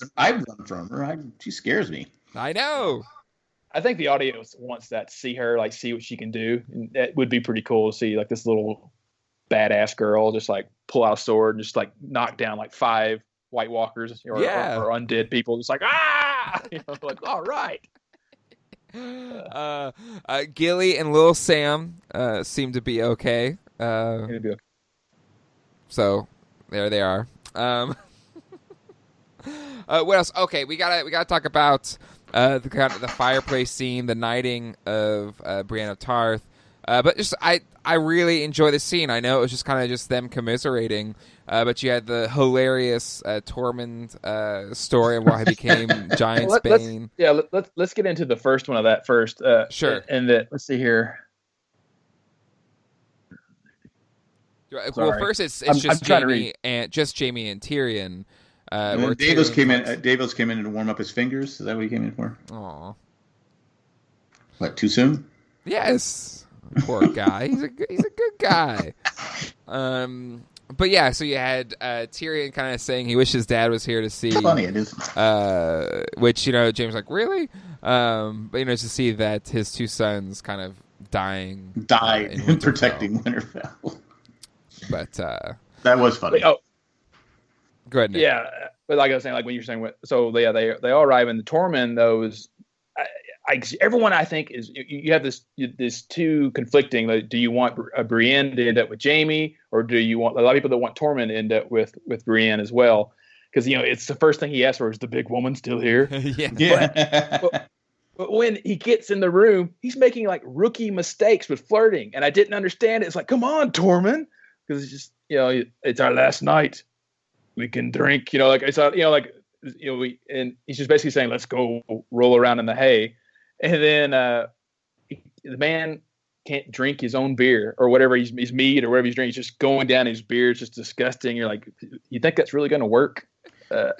C: from her. She scares me.
A: I know.
B: I think the audience wants that to see her, like, see what she can do. And that would be pretty cool to see, like, this little badass girl just like pull out a sword and just like knock down like 5 White Walkers or undead people. It's like, like, all right.
A: Gilly and Lil Sam seem to be okay. So there they are. What else? Okay, we gotta talk about the fireplace scene, the knighting of Brienne of Tarth. But just I really enjoy the scene. I know it was just kind of just them commiserating, but you had the hilarious Tormund story of why he became Giant Spain.
B: Let's get into the first one of that first.
A: Sure.
B: And let's see here.
A: Well, first it's just Jaime and Tyrion.
C: And then Davos came in to warm up his fingers. Is that what he came in for?
A: Aw.
C: What, too soon?
A: Yes. Poor guy. He's a good guy. But yeah, so you had Tyrion kind of saying he wished his dad was here to see.
C: Funny it is.
A: Which, James like, really? But to see that his two sons kind of died
C: in protecting Winterfell.
A: But
C: that was funny.
B: Oh,
A: go ahead, Nick.
B: Yeah, but like I was saying, like when you're saying, so yeah, they all arrive in the Tormund. Those, everyone I think is you have this two conflicting. Like, do you want Brienne to end up with Jaime, or do you want a lot of people that want Tormund to end up with Brienne as well? Because it's the first thing he asks for is the big woman still here.
C: Yeah.
B: But when he gets in the room, he's making like rookie mistakes with flirting, and I didn't understand it. It's like, come on, Tormund, because it's just it's our last night. We can drink, like it's and he's just basically saying, let's go roll around in the hay. And then the man can't drink his own beer or whatever he's mead or whatever he's drinking. He's just going down his beer. It's just disgusting. You're like, you think that's really going to work?
A: Well,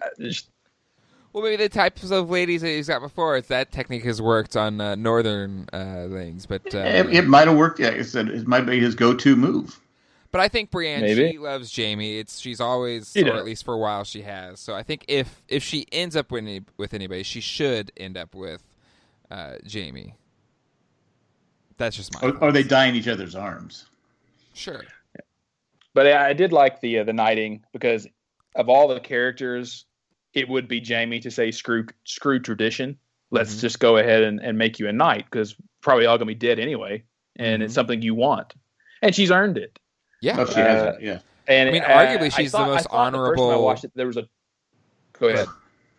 A: maybe the types of ladies that he's got before, that technique has worked on northern lanes, but
C: it might have worked. Yeah, it might be his go-to move.
A: But I think Brienne, she loves Jaime. She's always, or at least for a while, she has. So I think if she ends up with anybody, she should end up with Jaime. That's just my.
C: Or they die in each other's arms.
A: Sure.
B: Yeah. But I did like the knighting because of all the characters, it would be Jaime to say screw tradition. Let's just go ahead and make you a knight because probably all gonna be dead anyway, and it's something you want, and she's earned it.
A: Yeah,
C: she has it. Yeah,
B: and
A: arguably she's the most honorable.
B: The first time I watched it, there was a. Go ahead.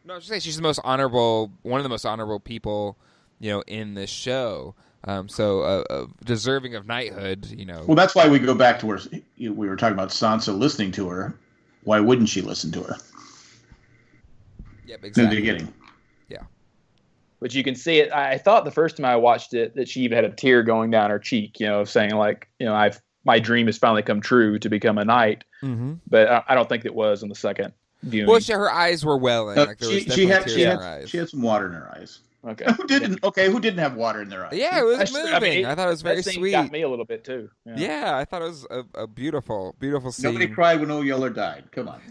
A: No, I was just saying she's the most honorable, one of the most honorable people, in this show. So deserving of knighthood.
C: Well, that's why we go back to where we were talking about Sansa listening to her. Why wouldn't she listen to her?
A: Yep, exactly.
C: In the beginning.
A: Yeah.
B: But you can see it. I thought the first time I watched it that she even had a tear going down her cheek. Saying like, my dream has finally come true to become a knight. Mm-hmm. But I don't think it was in the second viewing.
A: Well, her eyes were welling. Like there was
C: she had
A: eyes.
C: She had some water in her eyes.
B: Okay.
C: Who didn't have water in their eyes?
A: Yeah, it was moving. I thought it was very sweet.
B: Got me a little bit too.
A: Yeah, I thought it was a beautiful, beautiful scene.
C: Nobody cried when Old Yeller died. Come on.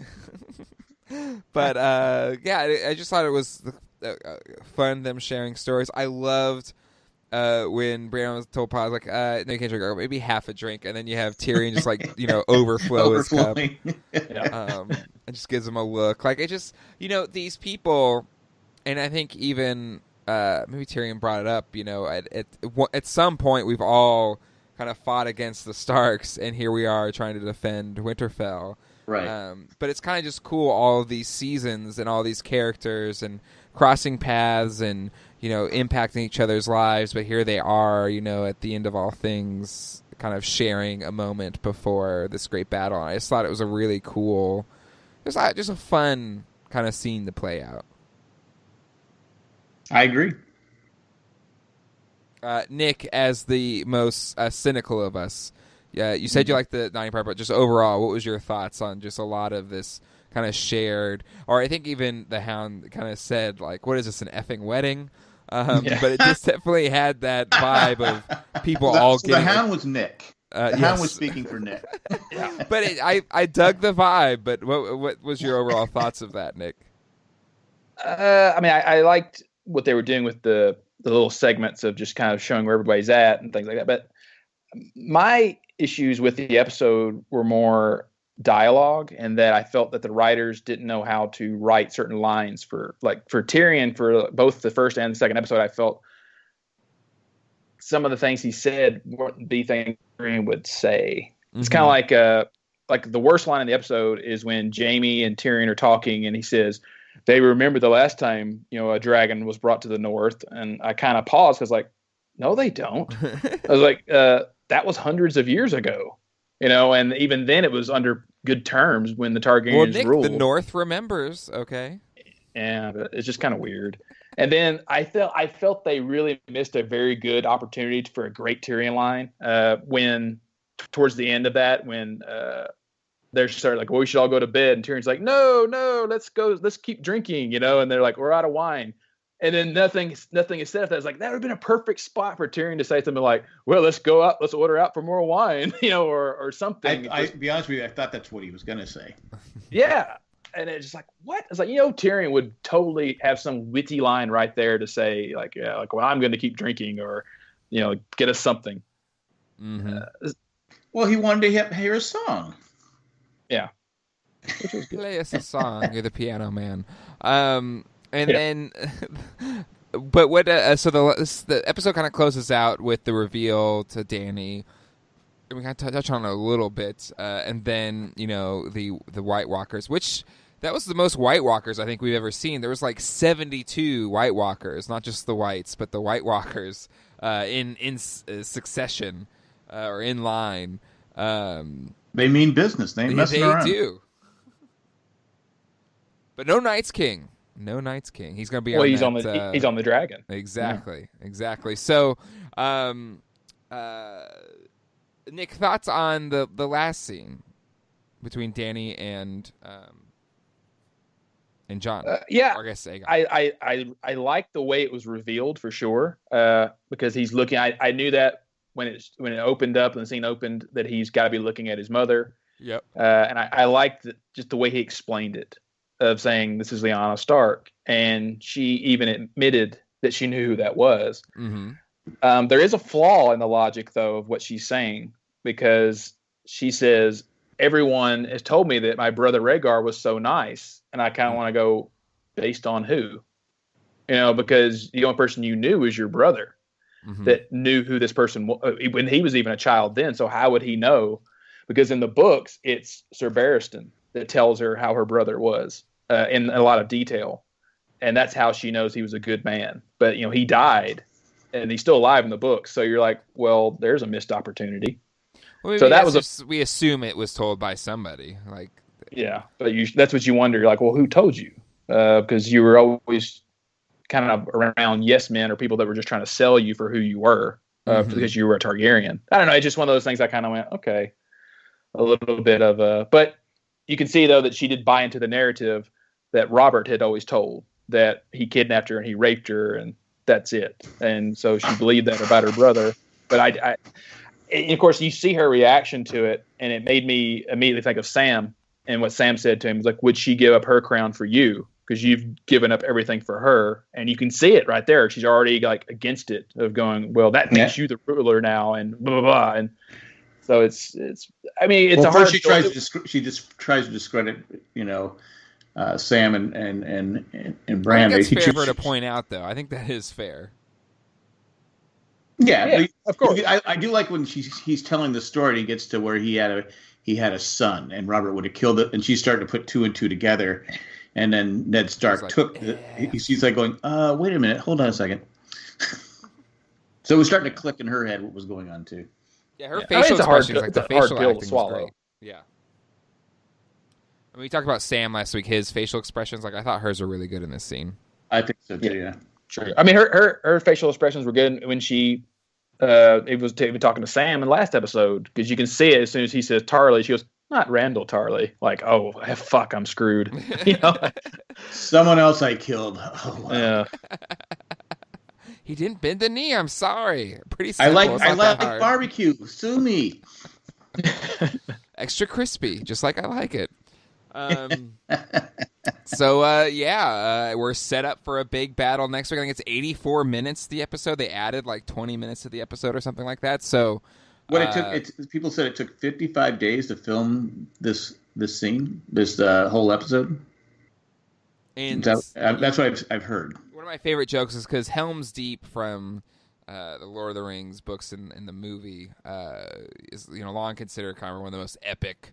A: But I just thought it was fun them sharing stories. I loved when Brienne was told, "Pause, like, no, you can't drink, or maybe half a drink," and then you have Tyrion just like overflow his cup, and just gives him a look. Like it just these people, and I think even maybe Tyrion brought it up. At some point we've all kind of fought against the Starks, and here we are trying to defend Winterfell.
C: Right.
A: But it's kind of just cool, all of these seasons and all these characters and crossing paths and, impacting each other's lives. But here they are, at the end of all things, kind of sharing a moment before this great battle. And I just thought it was a really cool, just a fun kind of scene to play out.
C: I agree.
A: Nick, as the most cynical of us, you said you liked the knighting part, but just overall, what was your thoughts on just a lot of this kind of shared, or I think even the Hound kind of said, like, what is this, an effing wedding? But it just definitely had that vibe of people all getting...
C: The Hound was Nick. The Hound was speaking for Nick.
A: Yeah. But I dug the vibe, but what was your overall thoughts of that, Nick?
B: I liked what they were doing with the little segments of just kind of showing where everybody's at and things like that, but my issues with the episode were more dialogue, and that I felt that the writers didn't know how to write certain lines for Tyrion for both the first and the second episode. I felt some of the things he said wouldn't be things Tyrion would say. It's kind of like the worst line in the episode is when Jaime and Tyrion are talking, and he says, "They remember the last time, a dragon was brought to the north." And I kind of paused because, like, no, they don't. I was like, that was hundreds of years ago, and even then it was under good terms when the Targaryens ruled.
A: The North remembers, okay?
B: Yeah, but it's just kind of weird. And then I felt they really missed a very good opportunity for a great Tyrion line when towards the end of that, when they're starting like, well, we should all go to bed, and Tyrion's like, no, let's keep drinking, and they're like, we're out of wine. And then nothing is said. That was like, that would have been a perfect spot for Tyrion to say something like, well, let's go out, let's order out for more wine, or something.
C: I be honest with you, I thought that's what he was going to say.
B: Yeah. And it's just like, what? It's like, Tyrion would totally have some witty line right there to say, like, yeah, like, well, I'm going to keep drinking, or, get us something.
A: Mm-hmm.
C: Well, he wanted to hear a song.
B: Yeah.
A: Play us a song. You're the piano man. Then, but what? So the episode kind of closes out with the reveal to Dany. And we kind of touch on it a little bit, and then the White Walkers, which that was the most White Walkers I think we've ever seen. There was like 72 White Walkers, not just the Whites, but the White Walkers in succession or in line.
C: They mean business. They ain't messing around.
A: They do. But no Night's King. No Night's King. He's going to be
B: he's on the dragon.
A: Exactly. Yeah. Exactly. So, Nick, thoughts on the last scene between Dany and Jon?
B: Yeah,
A: or I guess
B: Aegon. I like the way it was revealed for sure, because he's looking. I knew that when it opened up and the scene opened, that he's got to be looking at his mother.
A: Yep.
B: And I liked just the way he explained it, of saying this is Lyanna Stark, and she even admitted that she knew who that was.
A: Mm-hmm.
B: There is a flaw in the logic, though, of what she's saying, because she says, everyone has told me that my brother Rhaegar was so nice, and I kind of want to go, based on who? Because the only person you knew was your brother, that knew who this person was when he was even a child then. So how would he know? Because in the books, it's Ser Barristan that tells her how her brother was in a lot of detail. And that's how she knows he was a good man. But, he died, and he's still alive in the books. So you're like, well, there's a missed opportunity.
A: Well, so that was we assume it was told by somebody. Like,
B: yeah, but that's what you wonder. You're like, well, who told you? Because you were always kind of around yes men or people that were just trying to sell you for who you were, because you were a Targaryen. I don't know. It's just one of those things I kind of went, okay, a little bit of but you can see, though, that she did buy into the narrative that Robert had always told, that he kidnapped her and he raped her, and that's it. And so she believed that about her brother. But and of course, you see her reaction to it, and it made me immediately think of Sam and what Sam said to him. Was like, would she give up her crown for you? Because you've given up everything for her. And you can see it right there. She's already like against it, of going, well, that makes you the ruler now, and blah, blah, blah. And so it's a hard.
C: She just tries to discredit, Sam and Bran.
A: I think it's fair for her to point out, though. I think that is fair.
C: Yeah,
B: of course.
C: I do like when he's telling the story, and he gets to where he had a son, and Robert would have killed it, and she's starting to put two and two together, and then Ned Stark took he's like going, wait a minute, hold on a second. So it was starting to click in her head what was going on too.
A: Yeah, her facial expressions, like the facial acting
B: to swallow.
A: Was great. Yeah. I mean, we talked about Sam last week. His facial expressions, like, I thought hers were really good in this scene.
C: I think so too. Yeah.
B: True. I mean, her facial expressions were good when she it was talking to Sam in the last episode, because you can see it as soon as he says Tarly, she goes, not Randall Tarly. Like, oh fuck, I'm screwed.
C: Someone else I killed. Oh wow.
B: Yeah.
A: He didn't bend the knee. I'm sorry. Pretty simple.
C: I like barbecue. Sue me.
A: Extra crispy, just like I like it. So we're set up for a big battle next week. I think it's 84 minutes the episode. They added like 20 minutes to the episode or something like that. So
C: what it took, people said it took 55 days to film this this scene, this whole episode.
A: And
C: That's what I've heard.
A: One of my favorite jokes is because Helm's Deep from the Lord of the Rings books and the movie is long considered kind of one of the most epic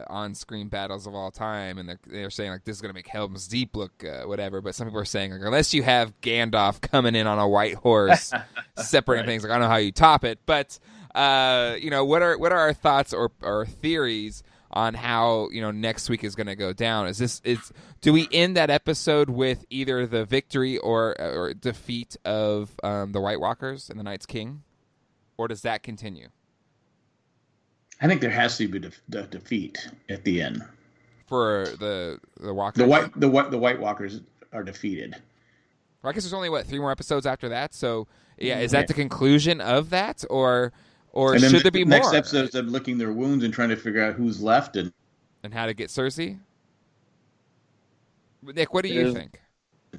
A: on-screen battles of all time, and they're saying like this is going to make Helm's Deep look whatever, but some people are saying like unless you have Gandalf coming in on a white horse separating things, like I don't know how you top it, but what are our thoughts or theories on how next week is going to go down? Do we end that episode with either the victory or defeat of the White Walkers and the Night's King, or does that continue?
C: I think there has to be the defeat at the end
A: for the Walkers.
C: The White Walkers are defeated.
A: Well, I guess there's only 3 more episodes after that. So yeah, is that the conclusion of that, or should there be more?
C: Next episode is them licking their wounds and trying to figure out who's left and
A: how to get Cersei. Nick, what do you think?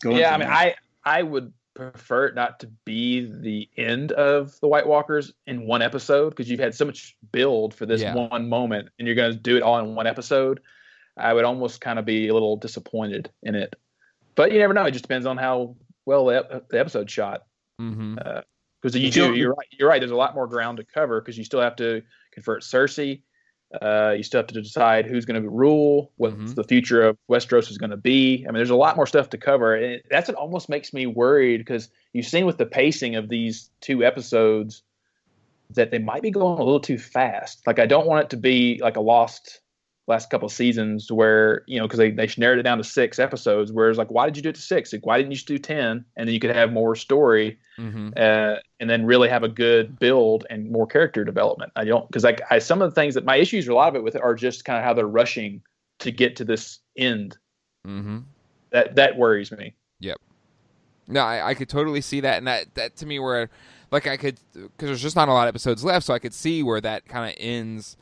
B: I would prefer it not to be the end of the White Walkers in one episode, because you've had so much build for this one moment and you're going to do it all in one episode. I would almost kind of be a little disappointed in it, but you never know. It just depends on how well the episode shot. Because you're right. There's a lot more ground to cover because you still have to convert Cersei. You still have to decide who's going to rule, what the future of Westeros is going to be. I mean, there's a lot more stuff to cover. And that's what almost makes me worried, because you've seen with the pacing of these 2 episodes that they might be going a little too fast. Like, I don't want it to be like a lost last couple of seasons where, because they narrowed it down to 6 episodes, where it's like, why did you do it to 6? Like, why didn't you just do 10? And then you could have more story and then really have a good build and more character development. I don't, because some of the things that my issues, a lot of it with it, are just kind of how they're rushing to get to this end. That worries me. Yep.
A: No, I could totally see that. And that to me, where like I could, because there's just not a lot of episodes left, so I could see where that kind of ends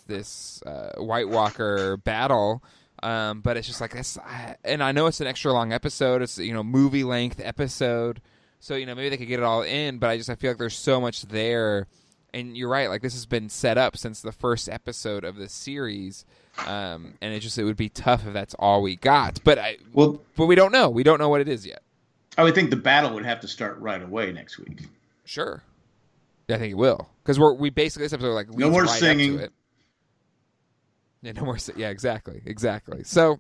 A: this White Walker battle. But it's just like this, and I know it's an extra long episode. It's movie length episode, so maybe they could get it all in. But I feel like there's so much there, and you're right. Like, this has been set up since the first episode of the series, and it would be tough if that's all we got. But we don't know. We don't know what it is yet.
C: I would think the battle would have to start right away next week.
A: Sure, I think it will, because we basically, this episode like leads
C: no more
A: right
C: singing.
A: Up to it. Yeah, no more. Yeah, exactly. So,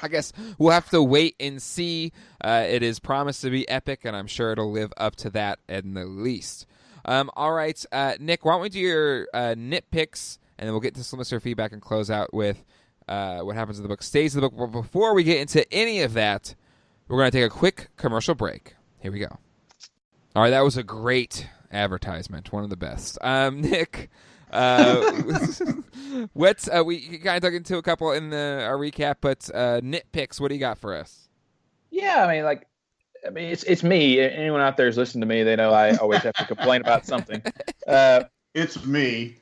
A: I guess we'll have to wait and see. It is promised to be epic, and I'm sure it'll live up to that at the least. All right, Nick, why don't we do your nitpicks, and then we'll get to some listener feedback and close out with what happens in the book stays in the book. But before we get into any of that, we're going to take a quick commercial break. Here we go. All right, that was a great advertisement, one of the best. Nick. We kind of dug into a couple in our recap, but nitpicks, what do you got for us?
B: Yeah, I mean, it's me. Anyone out there who's listening to me, they know I always have to complain about something.
C: It's me.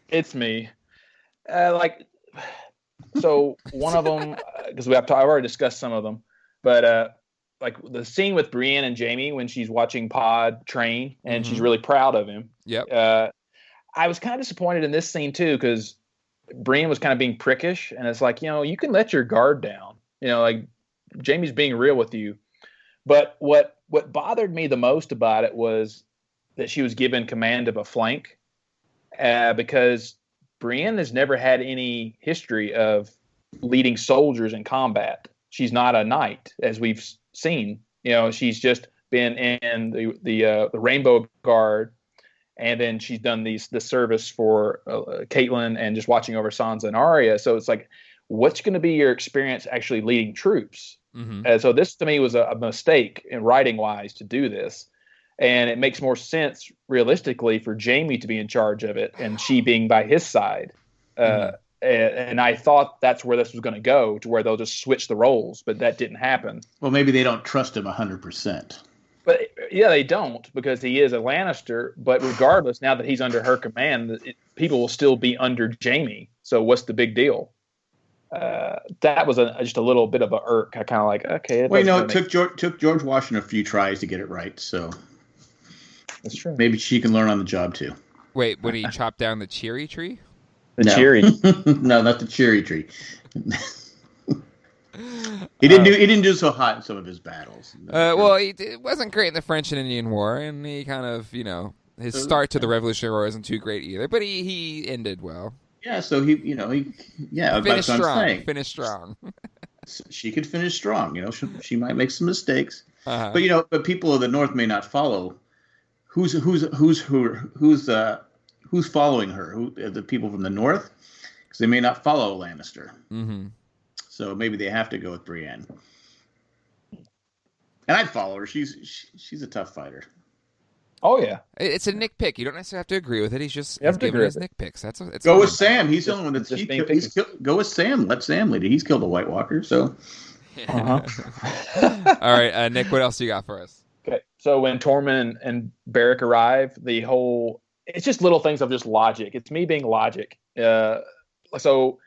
B: So one of them, because I've already discussed some of them, but like the scene with Brienne and Jaime when she's watching Pod train and she's really proud of him.
A: Yep.
B: I was kind of disappointed in this scene too, because Brienne was kind of being prickish, and it's like, you can let your guard down. Like Jaime's being real with you. But what bothered me the most about it was that she was given command of a flank, because Brienne has never had any history of leading soldiers in combat. She's not a knight, as we've seen. She's just been in the Rainbow Guard. And then she's done the service for Caitlyn and just watching over Sansa and Arya. So it's like, what's going to be your experience actually leading troops? So this to me was a mistake in writing wise to do this. And it makes more sense realistically for Jaime to be in charge of it and she being by his side. And I thought that's where this was going to go, to where they'll just switch the roles. But that didn't happen.
C: Well, maybe they don't trust him 100%.
B: But yeah, they don't, because he is a Lannister. But regardless, now that he's under her command, people will still be under Jaime. So what's the big deal? That was just a little bit of a irk. I kind of like, okay.
C: It took George Washington a few tries to get it right. So
B: that's true.
C: Maybe she can learn on the job too.
A: Wait, would he chop down the cherry tree?
B: The
C: No.
B: cherry.
C: No, not the cherry tree. He didn't do so hot in some of his battles.
A: Well, it wasn't great in the French and Indian War, and he kind of, his start to the Revolutionary War wasn't too great either. But he ended well.
C: Yeah, so he
A: Finished
C: that's what I'm
A: strong.
C: saying.
A: Finished strong.
C: She could finish strong. She might make some mistakes,
A: Uh-huh.
C: but people of the North may not follow. Who's following her? The people from the North, because they may not follow Lannister.
A: Mm-hmm.
C: So maybe they have to go with Brienne. And I'd follow her. She's a tough fighter.
B: Oh yeah.
A: It's a nitpick. You don't necessarily have to agree with it. He's just
B: You have to
A: giving
B: agree
A: his
B: with
A: nitpicks. It's
C: Go
A: fine.
C: with Sam. He's the only one that's
B: Just being
C: go with Sam. Let Sam lead it. He's killed a White Walker. So
B: Uh-huh.
A: All right, Nick. What else you got for us?
B: Okay, so when Tormund and Beric arrive, it's just little things of just logic. It's me being logic. So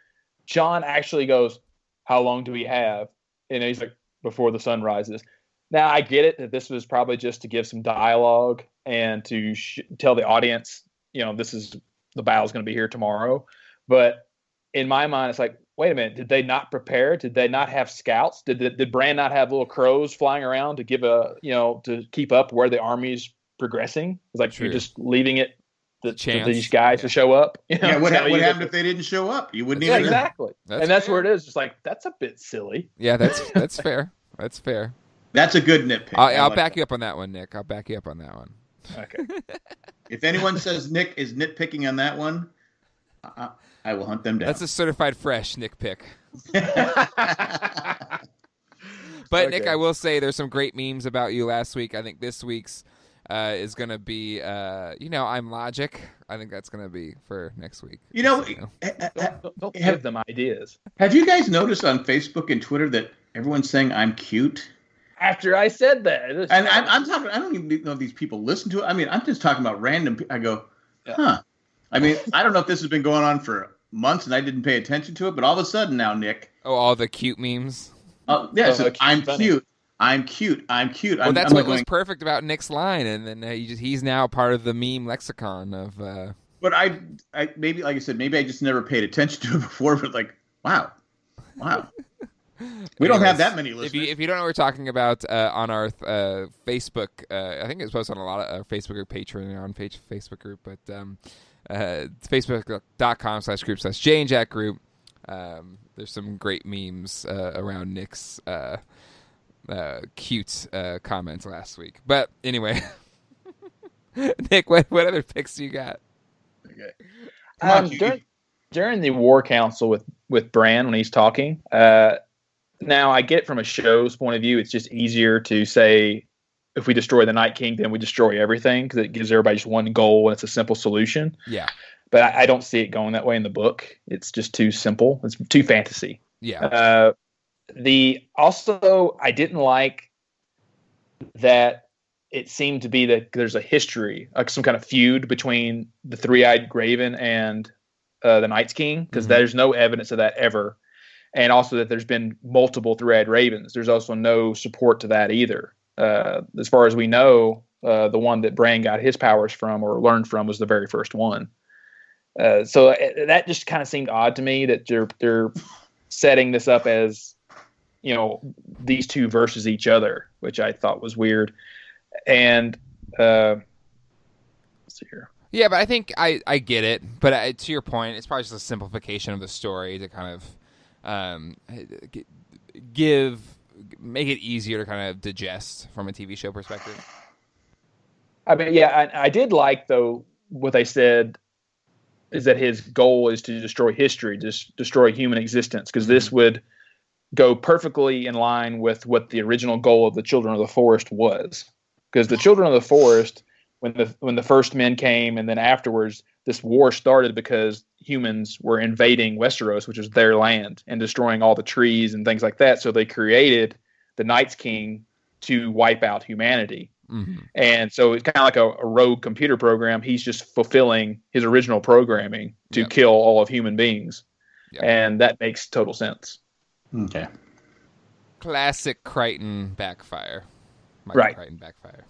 B: John actually goes, "How long do we have?" And he's like, "Before the sun rises." Now I get it that this was probably just to give some dialogue and to tell the audience, this is the battle's going to be here tomorrow. But in my mind, it's like, wait a minute, did they not prepare? Did they not have scouts? Did Bran not have little crows flying around to give to keep up where the army's progressing? It's like
A: True.
B: you're just leaving it to
A: Chance.
B: these guys to show up.
C: what happened if they didn't show up? You wouldn't
B: Yeah,
C: even.
B: exactly.
A: That's
B: That's
A: fair.
B: where it is. Just like that's a bit silly.
A: Yeah, that's fair. That's fair.
C: That's a good nitpick.
A: I'll back you up on that one, Nick. I'll back you up on that one.
B: Okay.
C: If anyone says Nick is nitpicking on that one, I will hunt them down.
A: That's a certified fresh Nick pick.
C: a
A: But Nick,
B: Okay.
A: I will say there's some great memes about you last week. I think this week's is going to be, I'm Logic. I think that's going to be for next week.
B: Don't give them ideas.
C: Have you guys noticed on Facebook and Twitter that everyone's saying I'm cute?
B: After I said that,
C: And I'm talking. I don't even know if these people listen to it. I mean, I'm just talking about random. I go, huh? I mean, I don't know if this has been going on for months and I didn't pay attention to it, but all of a sudden now, Nick.
A: Oh, all the cute memes.
C: So I'm cute. I'm cute. I'm cute.
A: Well,
C: I'm
A: that's what
C: going,
A: was perfect about Nick's line, and then he's now part of the meme lexicon of.
C: But I maybe, like I said, maybe I just never paid attention to it before. But like, wow. We don't have that many listeners.
A: If you don't know what we're talking about on our Facebook, I think it's posted on a lot of our Facebook group, Patreon Facebook group, but it's facebook.com/group/Jay and Jack group. There's some great memes around Nick's cute comments last week. But anyway, Nick, what other picks you got?
C: Okay.
B: During the war council with Bran when he's talking, now I get it from a show's point of view. It's just easier to say if we destroy the Night King, then we destroy everything because it gives everybody just one goal and it's a simple solution.
A: Yeah.
B: But I don't see it going that way in the book. It's just too simple. It's too fantasy.
A: Yeah.
B: I didn't like that it seemed to be that there's a history, like some kind of feud between the Three-Eyed Raven and the Night's King, because there's no evidence of that ever. And also that there's been multiple Three-Eyed Ravens. There's also no support to that either. As far as we know, the one that Bran got his powers from or learned from was the very first one. So that just kind of seemed odd to me that they're setting this up as, these two versus each other, which I thought was weird. And let's see here.
A: Yeah, but I think I get it. But to your point, it's probably just a simplification of the story to kind of make it easier to kind of digest from a TV show perspective.
B: I mean, yeah, I did like, though, what they said is that his goal is to destroy history, just destroy human existence, because this would go perfectly in line with what the original goal of the Children of the Forest was. Because the Children of the Forest, when the first men came and then afterwards, this war started because humans were invading Westeros, which was their land, and destroying all the trees and things like that. So they created the Night's King to wipe out humanity. Mm-hmm. And so it's kind of like a rogue computer program. He's just fulfilling his original programming to kill all of human beings. Yep. And that makes total sense.
C: Okay.
A: Classic Crichton backfire.
B: Right.
A: Crichton backfire.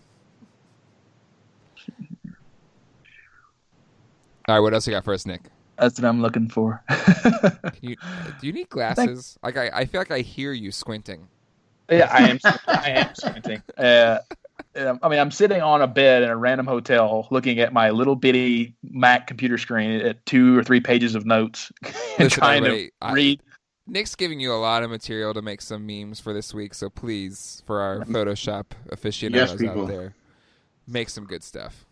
A: All right, what else you got for us, Nick?
B: That's what I'm looking for.
A: Do you need
B: I think,
A: glasses? Like I feel like I hear you squinting.
B: yeah, I am squinting. I mean, I'm sitting on a bed in a random hotel looking at my little bitty Mac computer screen at 2 or 3 pages of notes and
A: Listen,
B: trying to
A: everybody,
B: read.
A: Nick's giving you a lot of material to make some memes for this week, so please, for our Photoshop
C: Yes,
A: aficionados out
C: people.
A: there, make some good stuff.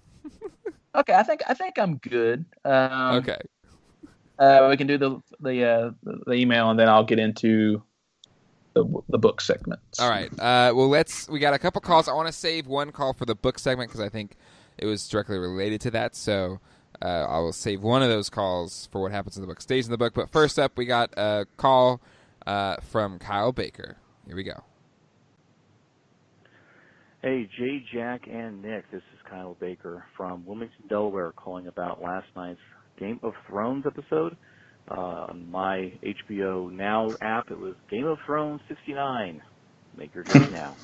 B: Okay, I think I'm good.
A: Okay.
B: We can do the email, and then I'll get into the book segments.
A: All right. Well, we got a couple calls. I want to save one call for the book segment because I think it was directly related to that. So I will save one of those calls for what happens in the book stays in the book. But first up, we got a call from Kyle Baker. Here we go.
D: Hey, Jay, Jack, and Nick. This is Kyle Baker from Wilmington, Delaware, calling about last night's Game of Thrones episode. On my HBO Now app, it was Game of Thrones 69. Make your guess now.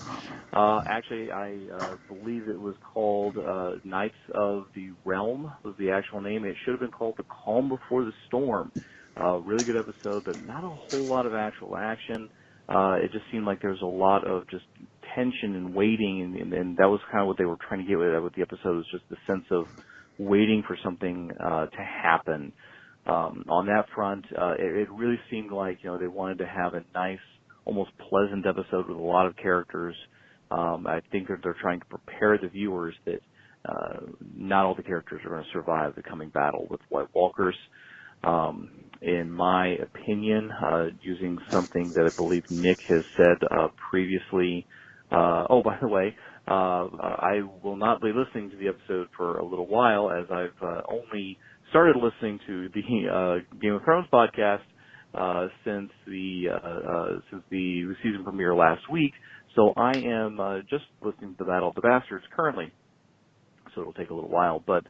D: Actually, I believe it was called Knights of the Realm was the actual name. It should have been called The Calm Before the Storm. Really good episode, but not a whole lot of actual action. It just seemed like there was a lot of just tension and waiting, and that was kind of what they were trying to get with the episode, was just the sense of waiting for something to happen. On that front, it really seemed like, they wanted to have a nice, almost pleasant episode with a lot of characters. I think that they're trying to prepare the viewers that not all the characters are going to survive the coming battle with White Walkers. In my opinion, using something that I believe Nick has said previously. By the way, I will not be listening to the episode for a little while, as I've only started listening to the Game of Thrones podcast since the season premiere last week. So I am just listening to the Battle of the Bastards currently. So it'll take a little while, but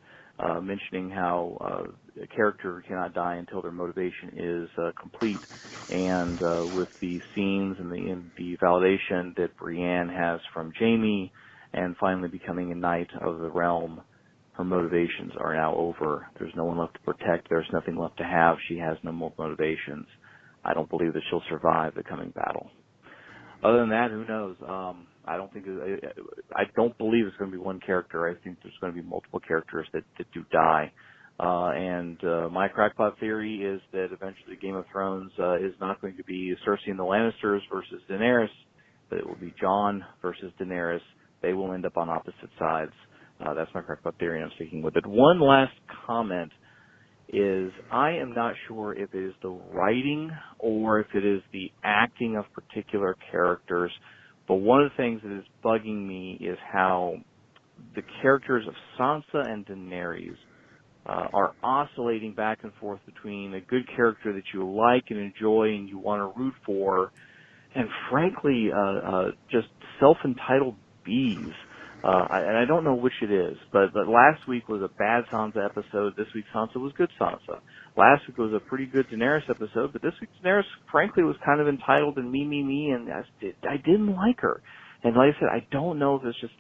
D: mentioning how a character cannot die until their motivation is complete, and with the scenes and the validation that Brienne has from Jaime, and finally becoming a Knight of the Realm, her motivations are now over. There's no one left to protect. There's nothing left to have. She has no more motivations. I don't believe that she'll survive the coming battle. Other than that, who knows? I don't believe it's going to be one character. I think there's going to be multiple characters that do die. And my crackpot theory is that eventually Game of Thrones is not going to be Cersei and the Lannisters versus Daenerys, but it will be Jon versus Daenerys. They will end up on opposite sides. That's my crackpot theory, and I'm sticking with it. One last comment is I am not sure if it is the writing or if it is the acting of particular characters, but one of the things that is bugging me is how the characters of Sansa and Daenerys are oscillating back and forth between a good character that you like and enjoy and you want to root for, and frankly, just self-entitled bees. And I don't know which it is, but last week was a bad Sansa episode. This week Sansa was good Sansa. Last week was a pretty good Daenerys episode, but this week Daenerys, frankly, was kind of entitled and me, and I didn't like her. And like I said, I don't know if it's just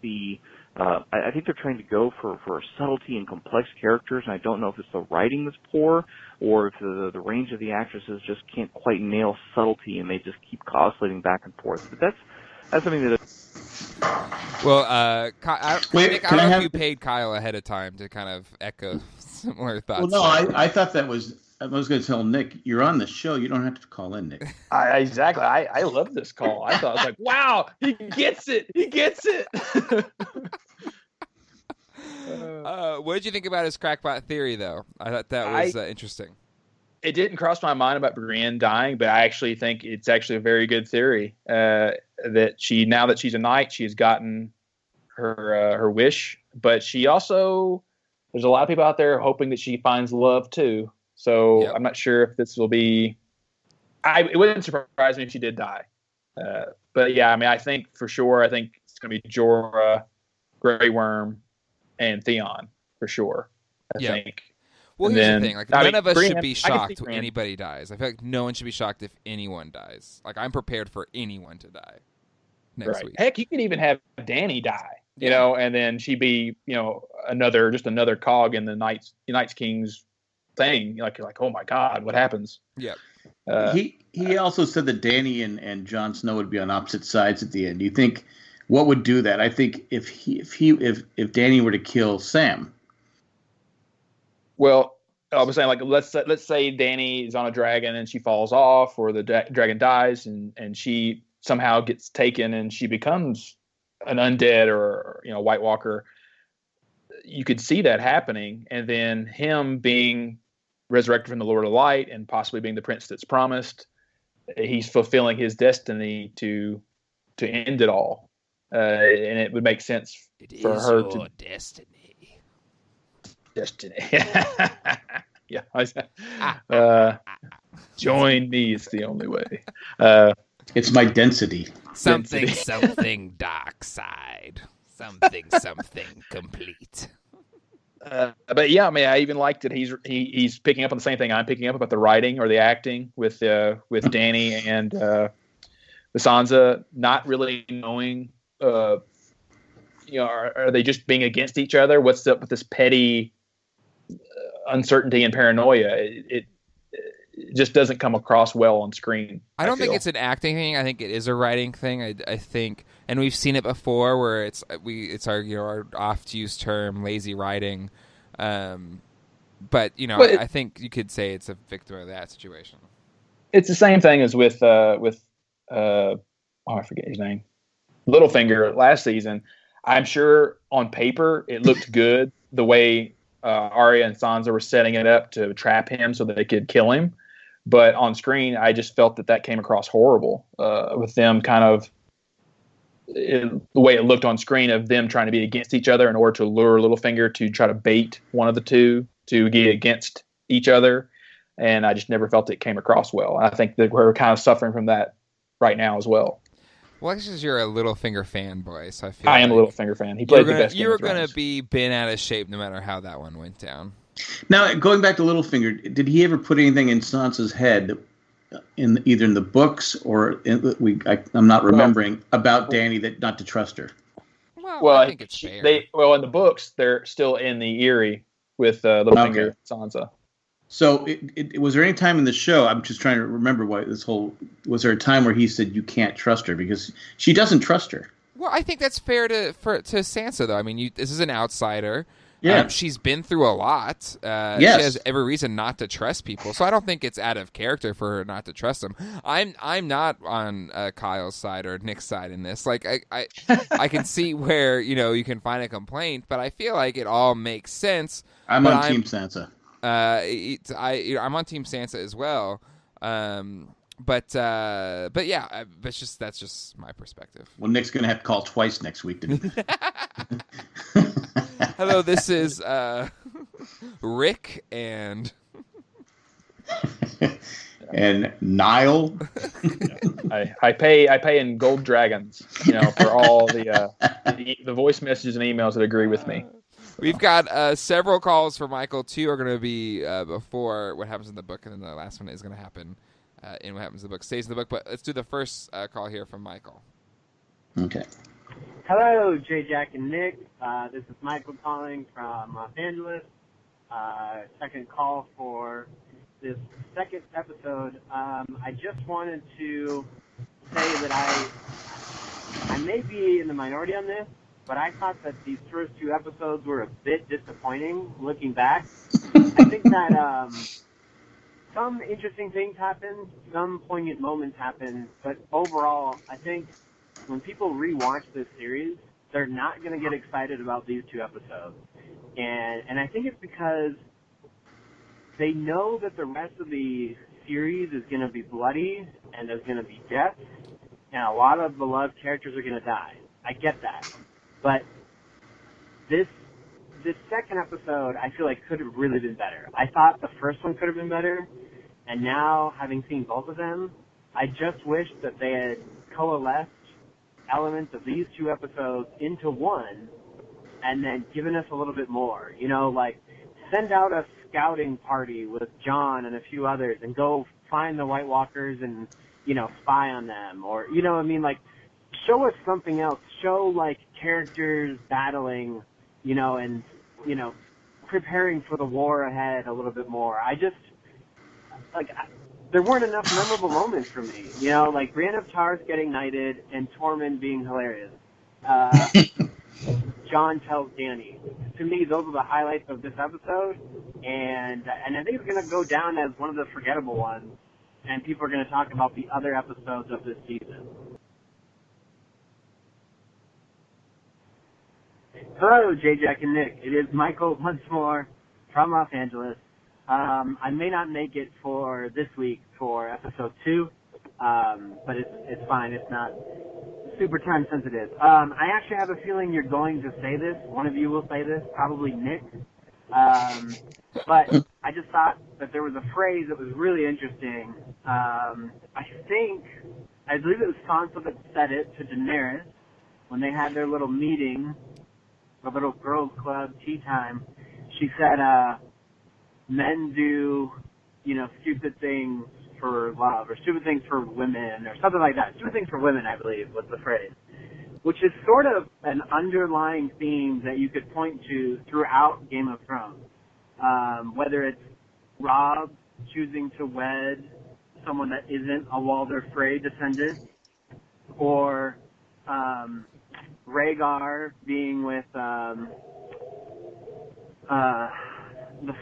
D: I think they're trying to go for subtlety and complex characters, and I don't know if it's the writing that's poor, or if the range of the actresses just can't quite nail subtlety, and they just keep oscillating back and forth. But that's something that.
A: Well, Nick, I don't know if you
C: to...
A: paid Kyle ahead of time to kind of echo similar thoughts.
C: Well, no, I thought that was. I was going to tell Nick, you're on the show. You don't have to call in, Nick.
B: Exactly. I love this call. I thought, I was like, wow, he gets it. He gets it.
A: What did you think about his crackpot theory, though? I thought that was interesting.
B: It didn't cross my mind about Brienne dying, but I actually think it's actually a very good theory that now that she's a knight, she has gotten her wish. But she also, there's a lot of people out there hoping that she finds love too. So yep. I'm not sure if this will be. It wouldn't surprise me if she did die. But yeah, I mean, I think for sure. I think it's going to be Jorah, Grey Worm, and Theon for sure. I think.
A: Well, here's the thing. Like, none of us should be shocked when anybody dies. I feel like no one should be shocked if anyone dies. Like, I'm prepared for anyone to die next week.
B: Heck, you could even have Dany die, you know, and then she be, another cog in the Knights King's thing. Like, you're like, oh my God, what happens?
A: Yeah.
C: He also said that Dany and Jon Snow would be on opposite sides at the end. Do you think what would do that? I think if Dany were to kill Sam.
B: Well, I was saying, like, let's say Dany is on a dragon and she falls off, or the dragon dies, and she somehow gets taken and she becomes an undead or White Walker. You could see that happening, and then him being resurrected from the Lord of Light and possibly being the prince that's promised. He's fulfilling his destiny to end it all, and it would make sense for her to
A: destiny.
B: Yeah. Join me is the only way.
C: It's my density.
A: Something dark side. Something complete.
B: But yeah, I mean, I even liked that he's picking up on the same thing I'm picking up about the writing or the acting with Dany and the Sansa not really knowing. Are they just being against each other? What's up with this petty uncertainty and paranoia? It just doesn't come across well on screen.
A: I don't think it's an acting thing. I think it is a writing thing. I think, and we've seen it before, where it's our oft-used term, lazy writing. But I think you could say it's a victim of that situation.
B: It's the same thing as with I forget his name, Littlefinger last season. I'm sure on paper it looked good the way Arya and Sansa were setting it up to trap him so that they could kill him. But on screen, I just felt that came across horrible with them kind of the way it looked on screen of them trying to be against each other in order to lure Littlefinger to try to bait one of the two to get against each other. And I just never felt it came across well. I think that we're kind of suffering from that right now as well.
A: Well, it's just you're a Littlefinger fanboy, so
B: I am a Littlefinger fan. He played the best.
A: You were going to be bent out of shape no matter how that one went down.
C: Now, going back to Littlefinger, did he ever put anything in Sansa's head, either in the books or I'm not remembering, about Dany that not to trust her?
A: Well, I think it's fair.
B: In the books, they're still in the Eyrie with Littlefinger and Sansa.
C: So, was there any time in the show? I'm just trying to remember was there a time where he said you can't trust her because she doesn't trust her?
A: Well, I think that's fair to Sansa, though. I mean, this is an outsider.
C: Yeah,
A: she's been through a lot.
C: Yes.
A: She has every reason not to trust people, so I don't think it's out of character for her not to trust them. I'm not on Kyle's side or Nick's side in this. Like I can see where you can find a complaint, but I feel like it all makes sense.
C: I'm on Team Sansa.
A: I'm on Team Sansa as well. But yeah, that's just my perspective.
C: Well, Nick's gonna have to call twice next week to.
A: Hello, this is Rick and
C: Niall.
B: I pay in gold dragons, for all the voice messages and emails that agree with me.
A: We've got several calls for Michael. 2 are going to be before what happens in the book, and then the last one is going to happen in what happens in the book. Stays in the book, but let's do the first call here from Michael.
C: Okay.
E: Hello, J. Jack and Nick. This is Michael calling from Los Angeles. Second call for this second episode. I just wanted to say that I may be in the minority on this, but I thought that these first 2 episodes were a bit disappointing looking back. I think that some interesting things happened, some poignant moments happened, but overall, I think when people rewatch this series, they're not going to get excited about these 2 episodes. And I think it's because they know that the rest of the series is going to be bloody and there's going to be death, and a lot of beloved characters are going to die. I get that. But this second episode, I feel like could have really been better. I thought the first one could have been better, and now, having seen both of them, I just wish that they had coalesced elements of these 2 episodes into one and then given us a little bit more. Like send out a scouting party with Jon and a few others and go find the White Walkers and, spy on them. Or, like show us something else. Show like characters battling, and, preparing for the war ahead a little bit more. There weren't enough memorable moments for me. You know, like Brienne of Tarth getting knighted and Tormund being hilarious. Jon tells Dany. To me, those are the highlights of this episode, and I think it's going to go down as one of the forgettable ones, and people are going to talk about the other episodes of this season. Hello, J. Jack and Nick. It is Michael once more from Los Angeles. I may not make it for this week for episode 2, but it's fine. It's not super time sensitive. I actually have a feeling you're going to say this. One of you will say this, probably Nick. But I just thought that there was a phrase that was really interesting. I believe it was Sansa that said it to Daenerys when they had their little meeting, the little girls' club tea time. She said, men do, stupid things for love, or stupid things for women, or something like that. Stupid things for women, I believe, was the phrase. Which is sort of an underlying theme that you could point to throughout Game of Thrones. Whether it's Robb choosing to wed someone that isn't a Walder Frey descendant, or Rhaegar being with the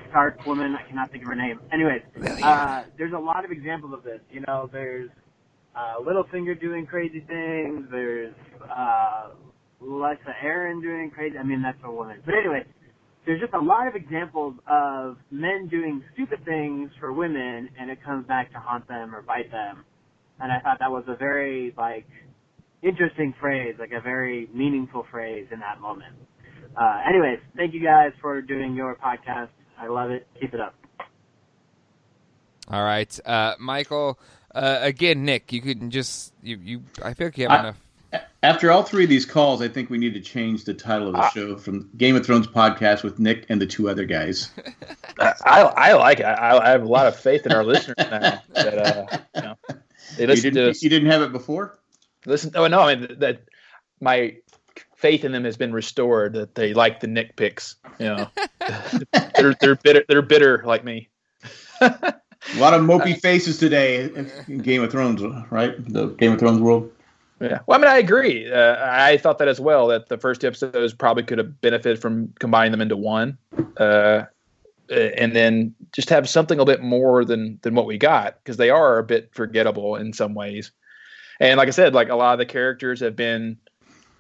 E: Stark woman, I cannot think of her name. Anyways, there's a lot of examples of this. There's Littlefinger doing crazy things. There's Lysa Arryn doing crazy. I mean, that's a woman. But anyway, there's just a lot of examples of men doing stupid things for women, and it comes back to haunt them or bite them. And I thought that was a very, interesting phrase, a very meaningful phrase in that moment. Anyways, thank you guys for doing your podcast. I love it. Keep it up.
A: All right. Michael, again, Nick, you could just, I feel like you have enough.
C: After all 3 of these calls, I think we need to change the title of the show from Game of Thrones Podcast with Nick and the 2 other guys.
B: I like it. I have a lot of faith in our listeners now. That, they listen to us.
C: You didn't have it before?
B: That my faith in them has been restored. That they like the Nick picks. They're bitter. They're bitter like me.
C: A lot of mopey faces today in Game of Thrones, right? The Game of Thrones world.
B: Yeah. Well, I agree. I thought that as well, that the first 2 episodes probably could have benefited from combining them into one. And then just have something a bit more than what we got, because they are a bit forgettable in some ways. And like I said, a lot of the characters have been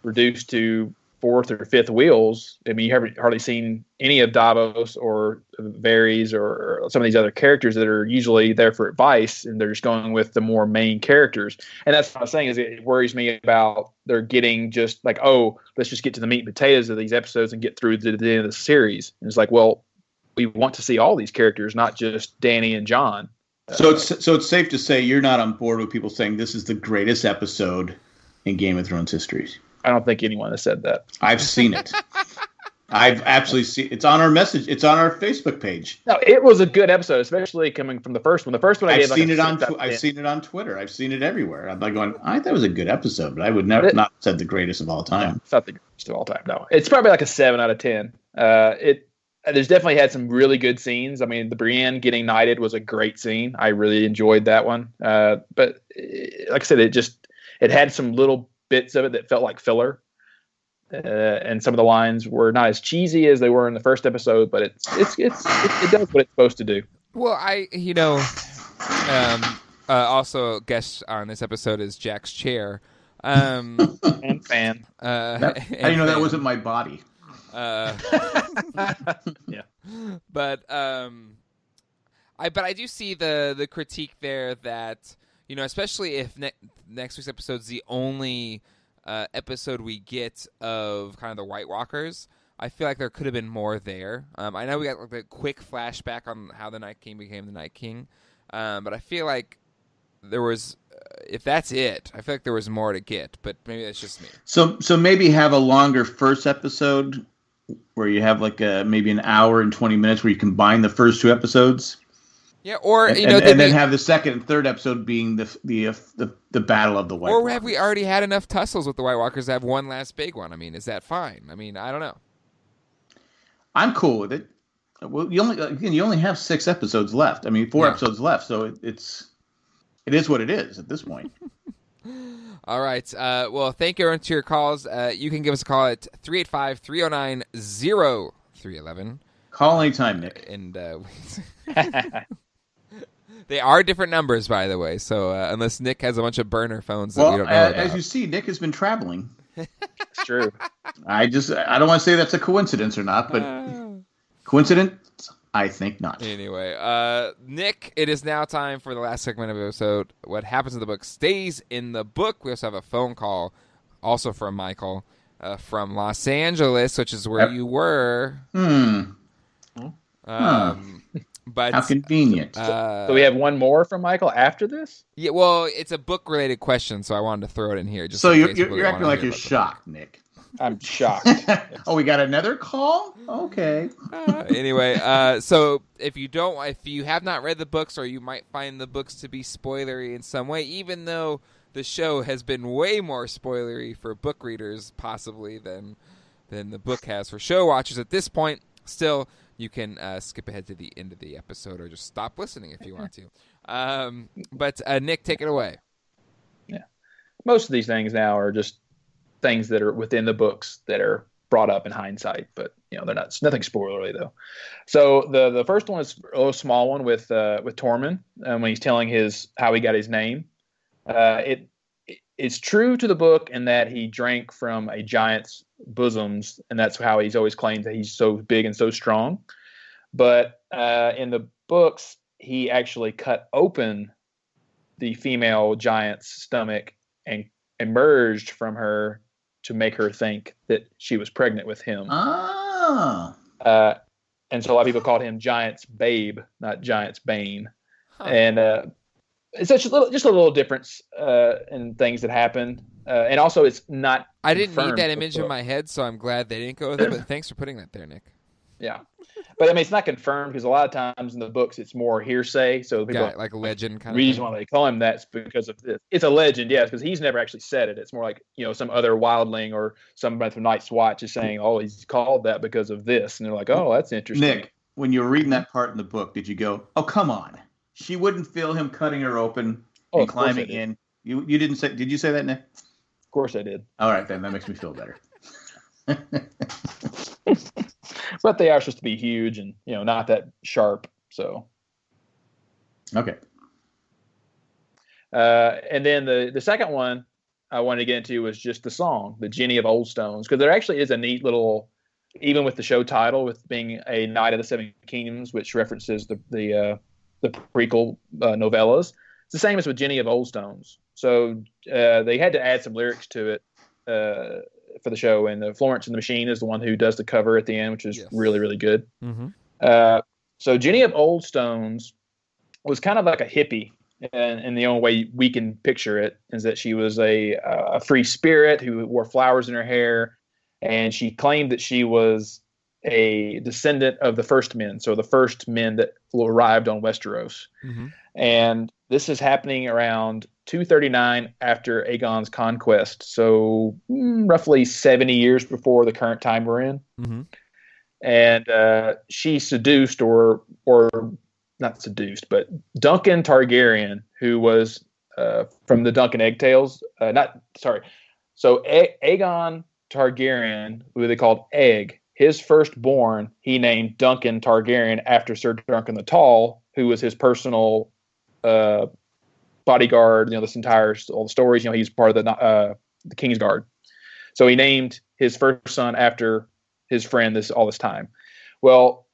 B: reduced to 4th or 5th wheels. I mean, you haven't hardly seen any of Davos or Varys or some of these other characters that are usually there for advice, and they're just going with the more main characters. And that's what I'm saying, is it worries me about they're getting just let's just get to the meat and potatoes of these episodes and get through to the end of the series. And it's well, we want to see all these characters, not just Dany and Jon.
C: So it's safe to say you're not on board with people saying this is the greatest episode in Game of Thrones history.
B: I don't think anyone has said that.
C: I've seen it. I've absolutely seen it's on our message. It's on our Facebook page.
B: No, it was a good episode, especially coming from the first one. The first one
C: I've seen it on Twitter. I've seen it everywhere. I'm going, I thought it was a good episode, but I would never not said the greatest of all time.
B: It's not the greatest of all time. No, it's probably a 7 out of 10. There's definitely had some really good scenes. I mean, the Brienne getting knighted was a great scene. I really enjoyed that one. But like I said, it had some little bits of it that felt like filler. And some of the lines were not as cheesy as they were in the first episode, but it does what it's supposed to do.
A: Well, also guest on this episode is Jack's chair.
B: And fan.
C: How do you know that wasn't my body?
A: Yeah, but I do see the critique there that, especially if next week's episode's the only episode we get of kind of the White Walkers, I feel like there could have been more there. I know we got the quick flashback on how the Night King became the Night King, but I feel like there was, if that's it, I feel like there was more to get, but maybe that's just me.
C: So maybe have a longer first episode where you have maybe an hour and 20 minutes where you combine the first 2 episodes.
A: Yeah, or
C: and then have the second and third episode being the battle of the White Walkers.
A: Or have we already had enough tussles with the White Walkers to have one last big one? I mean, is that fine? I mean, I don't know.
C: I'm cool with it. Well, you only have 6 episodes left. I mean, 4 episodes left, so it is what it is at this point.
A: All right. Well, thank you everyone to your calls. You can give us a call at 385-309-0311.
C: Call anytime, Nick.
A: And they are different numbers, by the way. So unless Nick has a bunch of burner phones that we don't know about.
C: As you see, Nick has been traveling.
B: It's true.
C: I don't want to say that's a coincidence or not, but coincidence, I think not.
A: Anyway, Nick, it is now time for the last segment of the episode. What happens in the book stays in the book. We also have a phone call, also from Michael, from Los Angeles, which is where you were. But
C: how convenient.
B: So we have one more from Michael after this?
A: Yeah, well, it's a book-related question, so I wanted to throw it in here. Just
C: so you're acting like you're shocked, Nick.
B: I'm shocked.
C: Oh, we got another call? Okay.
A: Anyway, so if you have not read the books, or you might find the books to be spoilery in some way, even though the show has been way more spoilery for book readers, possibly, than the book has for show watchers at this point, still, you can skip ahead to the end of the episode or just stop listening if you want to. But Nick, take it away.
B: Yeah. Most of these things now are just things that are within the books that are brought up in hindsight, but they're nothing spoilery though. So the first one is a little small one with Tormund when he's telling how he got his name. It's true to the book in that he drank from a giant's bosoms, and that's how he's always claimed that he's so big and so strong. But in the books, he actually cut open the female giant's stomach and emerged from her to make her think that she was pregnant with him.
C: Oh.
B: And so a lot of people called him Giant's Babe, not Giant's Bane. Huh. And it's just a little difference in things that happened. And also, it's not.
A: I didn't need that image in my head, so I'm glad they didn't go with it. But thanks for putting that there, Nick.
B: Yeah, but I mean, it's not confirmed because a lot of times in the books it's more hearsay. So people
A: like a legend kind
B: of reason why they call him that's because of this. It's a legend, yes, because he's never actually said it. It's more like some other wildling or somebody from Night's Watch is saying, "Oh, he's called that because of this," and they're like, "Oh, that's interesting."
C: Nick, when you were reading that part in the book, did you go, "Oh, come on"? She wouldn't feel him cutting her open and climbing in. You didn't say? Did you say that, Nick?
B: Of course I did.
C: All right, then that makes me feel better.
B: But they are supposed to be huge and not that sharp. So
C: okay.
B: And then the second one I wanted to get into was just the song, the Jenny of Oldstones, because there actually is a neat little, even with the show title, with being a Knight of the Seven Kingdoms, which references the prequel novellas. It's the same as with Jenny of Oldstones. So they had to add some lyrics to it for the show, and Florence and the Machine is the one who does the cover at the end, which is really, really good.
A: Mm-hmm.
B: So Jenny of Oldstones was kind of like a hippie, and the only way we can picture it is that she was a free spirit who wore flowers in her hair, and she claimed that she was a descendant of the first men, so the first men that arrived on Westeros.
A: Mm-hmm. And
B: this is happening around 239 after Aegon's conquest, so roughly 70 years before the current time we're in.
A: Mm-hmm.
B: And she seduced, or not seduced, but Duncan Targaryen, who was from the Duncan Eggtails. So Aegon Targaryen, who they called Egg, his firstborn, he named Duncan Targaryen after Sir Duncan the Tall, who was his personal bodyguard. All the stories. He's part of the King's Guard. So he named his first son after his friend all this time. Well,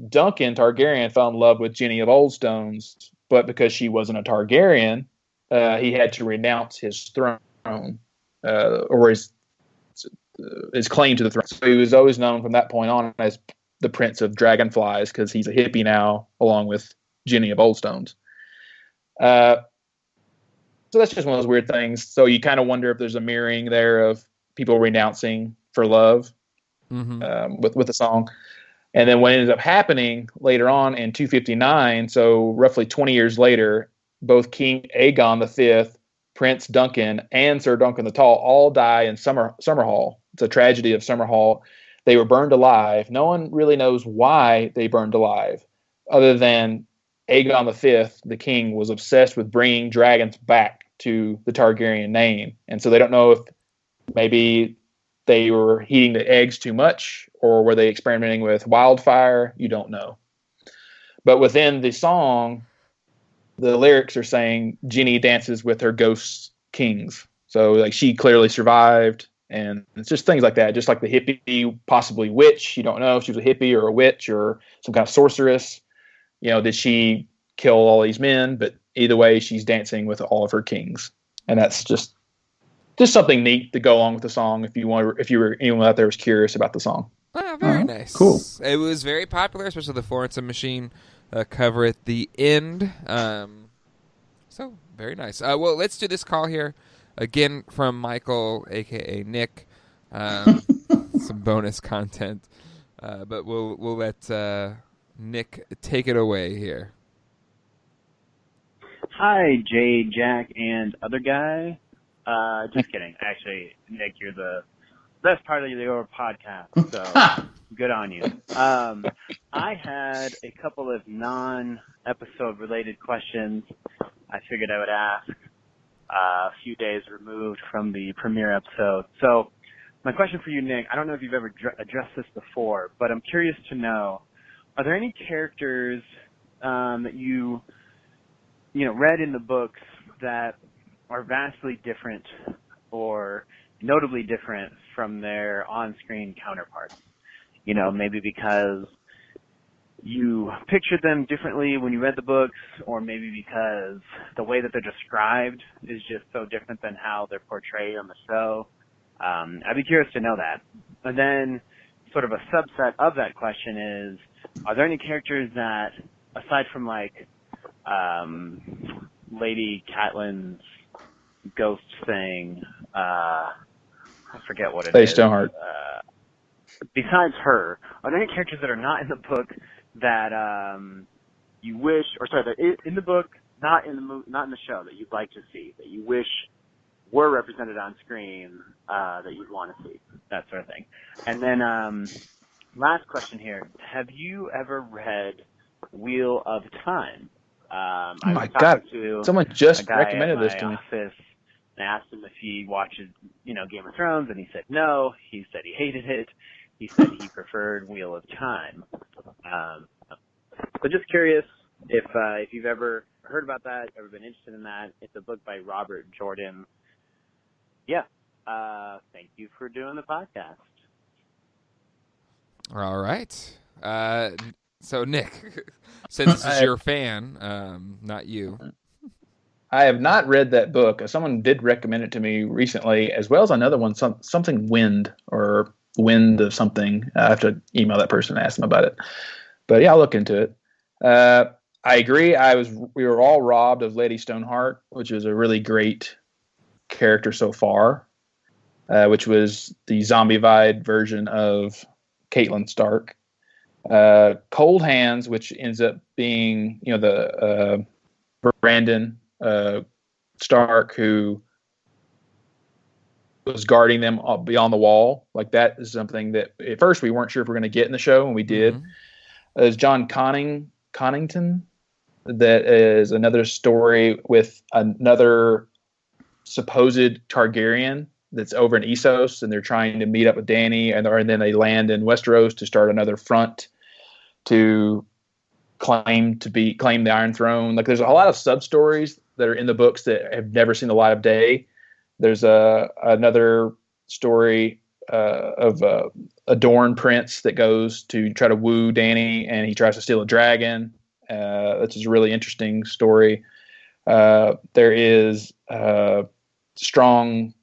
B: Duncan Targaryen fell in love with Jenny of Oldstones, but because she wasn't a Targaryen, he had to renounce his throne, or his claim to the throne. So he was always known from that point on as the Prince of Dragonflies, because he's a hippie now, along with Jenny of Oldstones. So that's just one of those weird things. So you kind of wonder if there's a mirroring there of people renouncing for love, with the song. And then what ended up happening later on in 259, so roughly 20 years later, both King Aegon V, Prince Duncan, and Sir Duncan the Tall all die in Summerhall. It's a tragedy of Summerhall. They were burned alive. No one really knows why they burned alive, other than Aegon V, the king, was obsessed with bringing dragons back to the Targaryen name. And so they don't know if maybe they were heating the eggs too much, or were they experimenting with wildfire? You don't know. But within the song, the lyrics are saying Ginny dances with her ghost kings. So like she clearly survived. And it's just things like that. Just like the hippie, possibly witch. You don't know if she was a hippie or a witch or some kind of sorceress. You know, did she kill all these men? But either way, she's dancing with all of her kings. And that's just something neat to go along with the song if you were anyone out there was curious about the song.
A: Oh, very nice.
B: Cool.
A: It was very popular, especially the Florence and Machine cover at the end. So very nice. Well, let's do this call here again from Michael, aka Nick. Some bonus content, but we'll let Nick take it away here.
F: Hi, Jay, Jack, and other guy. Just kidding. Actually, Nick, you're the best part of your podcast, so good on you. I had a couple of non-episode related questions I figured I would ask a few days removed from the premiere episode. So my question for you, Nick, I don't know if you've ever addressed this before, but I'm curious to know, are there any characters that you read in the books that are vastly different or notably different from their on-screen counterparts? You know, maybe because you pictured them differently when you read the books, or maybe because the way that they're described is just so different than how they're portrayed on the show. I'd be curious to know that. And then sort of a subset of that question is, are there any characters that, aside from like Lady Catelyn's ghost thing, I forget what it is.
B: Stoneheart.
F: Besides her, are there any characters that are not in the book that you wish, or sorry, that in the book, not in the show, that you'd like to see, that you wish were represented on screen, that you'd want to see, that sort of thing? And then last question here: have you ever read Wheel of Time?
B: Oh my God! Someone just recommended this to me.
F: Office, and I asked him if he watches, Game of Thrones, and he said no. He said he hated it. He said he preferred Wheel of Time. So just curious if you've ever heard about that, ever been interested in that. It's a book by Robert Jordan. Yeah. Thank you for doing the podcast.
A: All right. So Nick, since this is your fan, not you.
B: I have not read that book. Someone did recommend it to me recently, as well as another one, something Wind or Wind of something. I have to email that person and ask them about it. But yeah, I'll look into it. I agree. We were all robbed of Lady Stoneheart, which was a really great character so far, which was the zombified version of Catelyn Stark. Cold Hands, which ends up being, the Brandon Stark, who was guarding them beyond the wall. Like, that is something that at first we weren't sure if we were going to get in the show, and we did. There's John Connington. That is another story with another supposed Targaryen that's over in Essos, and they're trying to meet up with Dany, and then they land in Westeros to start another front to claim the Iron Throne. Like, there's a lot of sub stories that are in the books that have never seen the light of day. There's another story of a Dorne prince that goes to try to woo Dany, and he tries to steal a dragon. That's a really interesting story. There is Strong.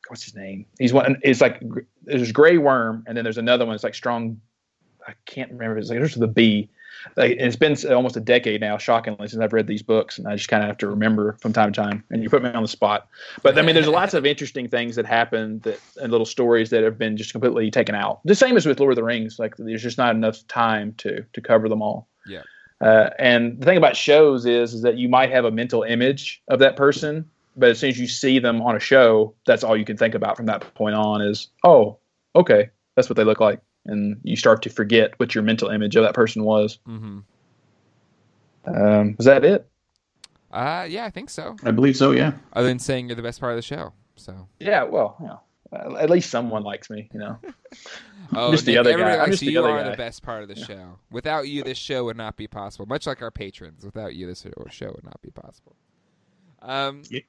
B: What's his name? It's like there's Grey Worm, and then there's another one. It's like Strong. I can't remember. It's like there's the B. It's been almost a decade now, shockingly, since I've read these books, and I just kind of have to remember from time to time. And you put me on the spot, but I mean, there's lots of interesting things that happen and little stories that have been just completely taken out. The same as with Lord of the Rings. Like, there's just not enough time to cover them all.
A: Yeah.
B: And the thing about shows is that you might have a mental image of that person, but as soon as you see them on a show, that's all you can think about from that point on is, oh, okay, That's what they look like. And you start to forget what your mental image of that person was.
A: Mm-hmm.
B: Was that it?
A: Yeah, I think so.
C: I believe so, yeah.
A: Other than saying you're the best part of the show. So.
B: Yeah, well, at least someone likes me,
A: Oh,
B: just the
A: Nick,
B: other
A: everybody
B: guy. I'm
A: likes
B: just
A: you.
B: the
A: You
B: other
A: are
B: guy.
A: the best part of the show. Without you, this show would not be possible. Much like our patrons. Without you, this show would not be possible.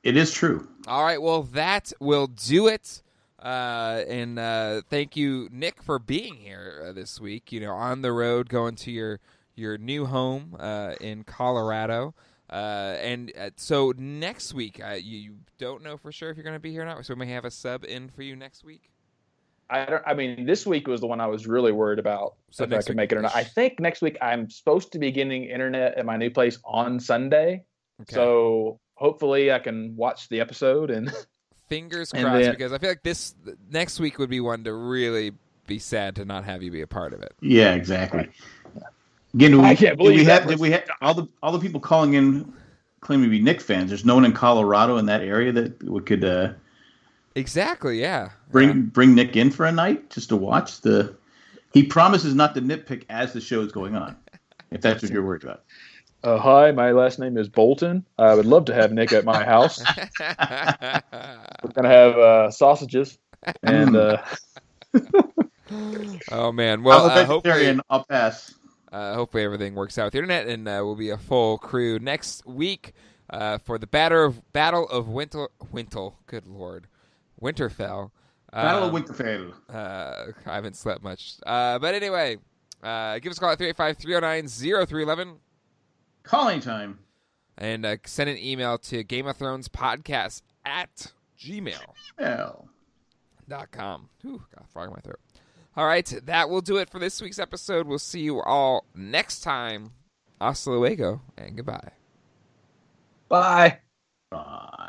C: It is true.
A: All right, well, that will do it. And thank you, Nick, for being here this week. On the road, going to your new home in Colorado. So next week, you don't know for sure if you're going to be here or not. So we may have a sub in for you next week.
B: This week was the one I was really worried about if I could make it or not. I think next week I'm supposed to be getting internet at my new place on Sunday. Okay. So hopefully I can watch the episode and
A: fingers crossed, because I feel like this next week would be one to really be sad to not have you be a part of it.
C: Yeah, exactly. Again,
B: I can't believe
C: did we have all the people calling in claiming to be Nick fans? There's no one in Colorado in that area that we could
A: exactly, yeah.
C: Bring Nick in for a night just to watch the. He promises not to nitpick as the show is going on, if that's what you're worried about.
B: Hi, my last name is Bolton. I would love to have Nick at my house. We're gonna have sausages and.
A: Oh man! Well,
C: I'll pass.
A: Hopefully everything works out with the internet, and we'll be a full crew next week for the Battle of Winterfell. Good Lord, Winterfell.
C: Battle of Winterfell.
A: I haven't slept much, but anyway, give us a call at 385-309-0311.
C: Calling time.
A: And send an email to Game of Thrones podcast at gmail.com. Ooh, got a frog in my throat. All right, that will do it for this week's episode. We'll see you all next time. Hasta luego, and goodbye.
B: Bye.
C: Bye.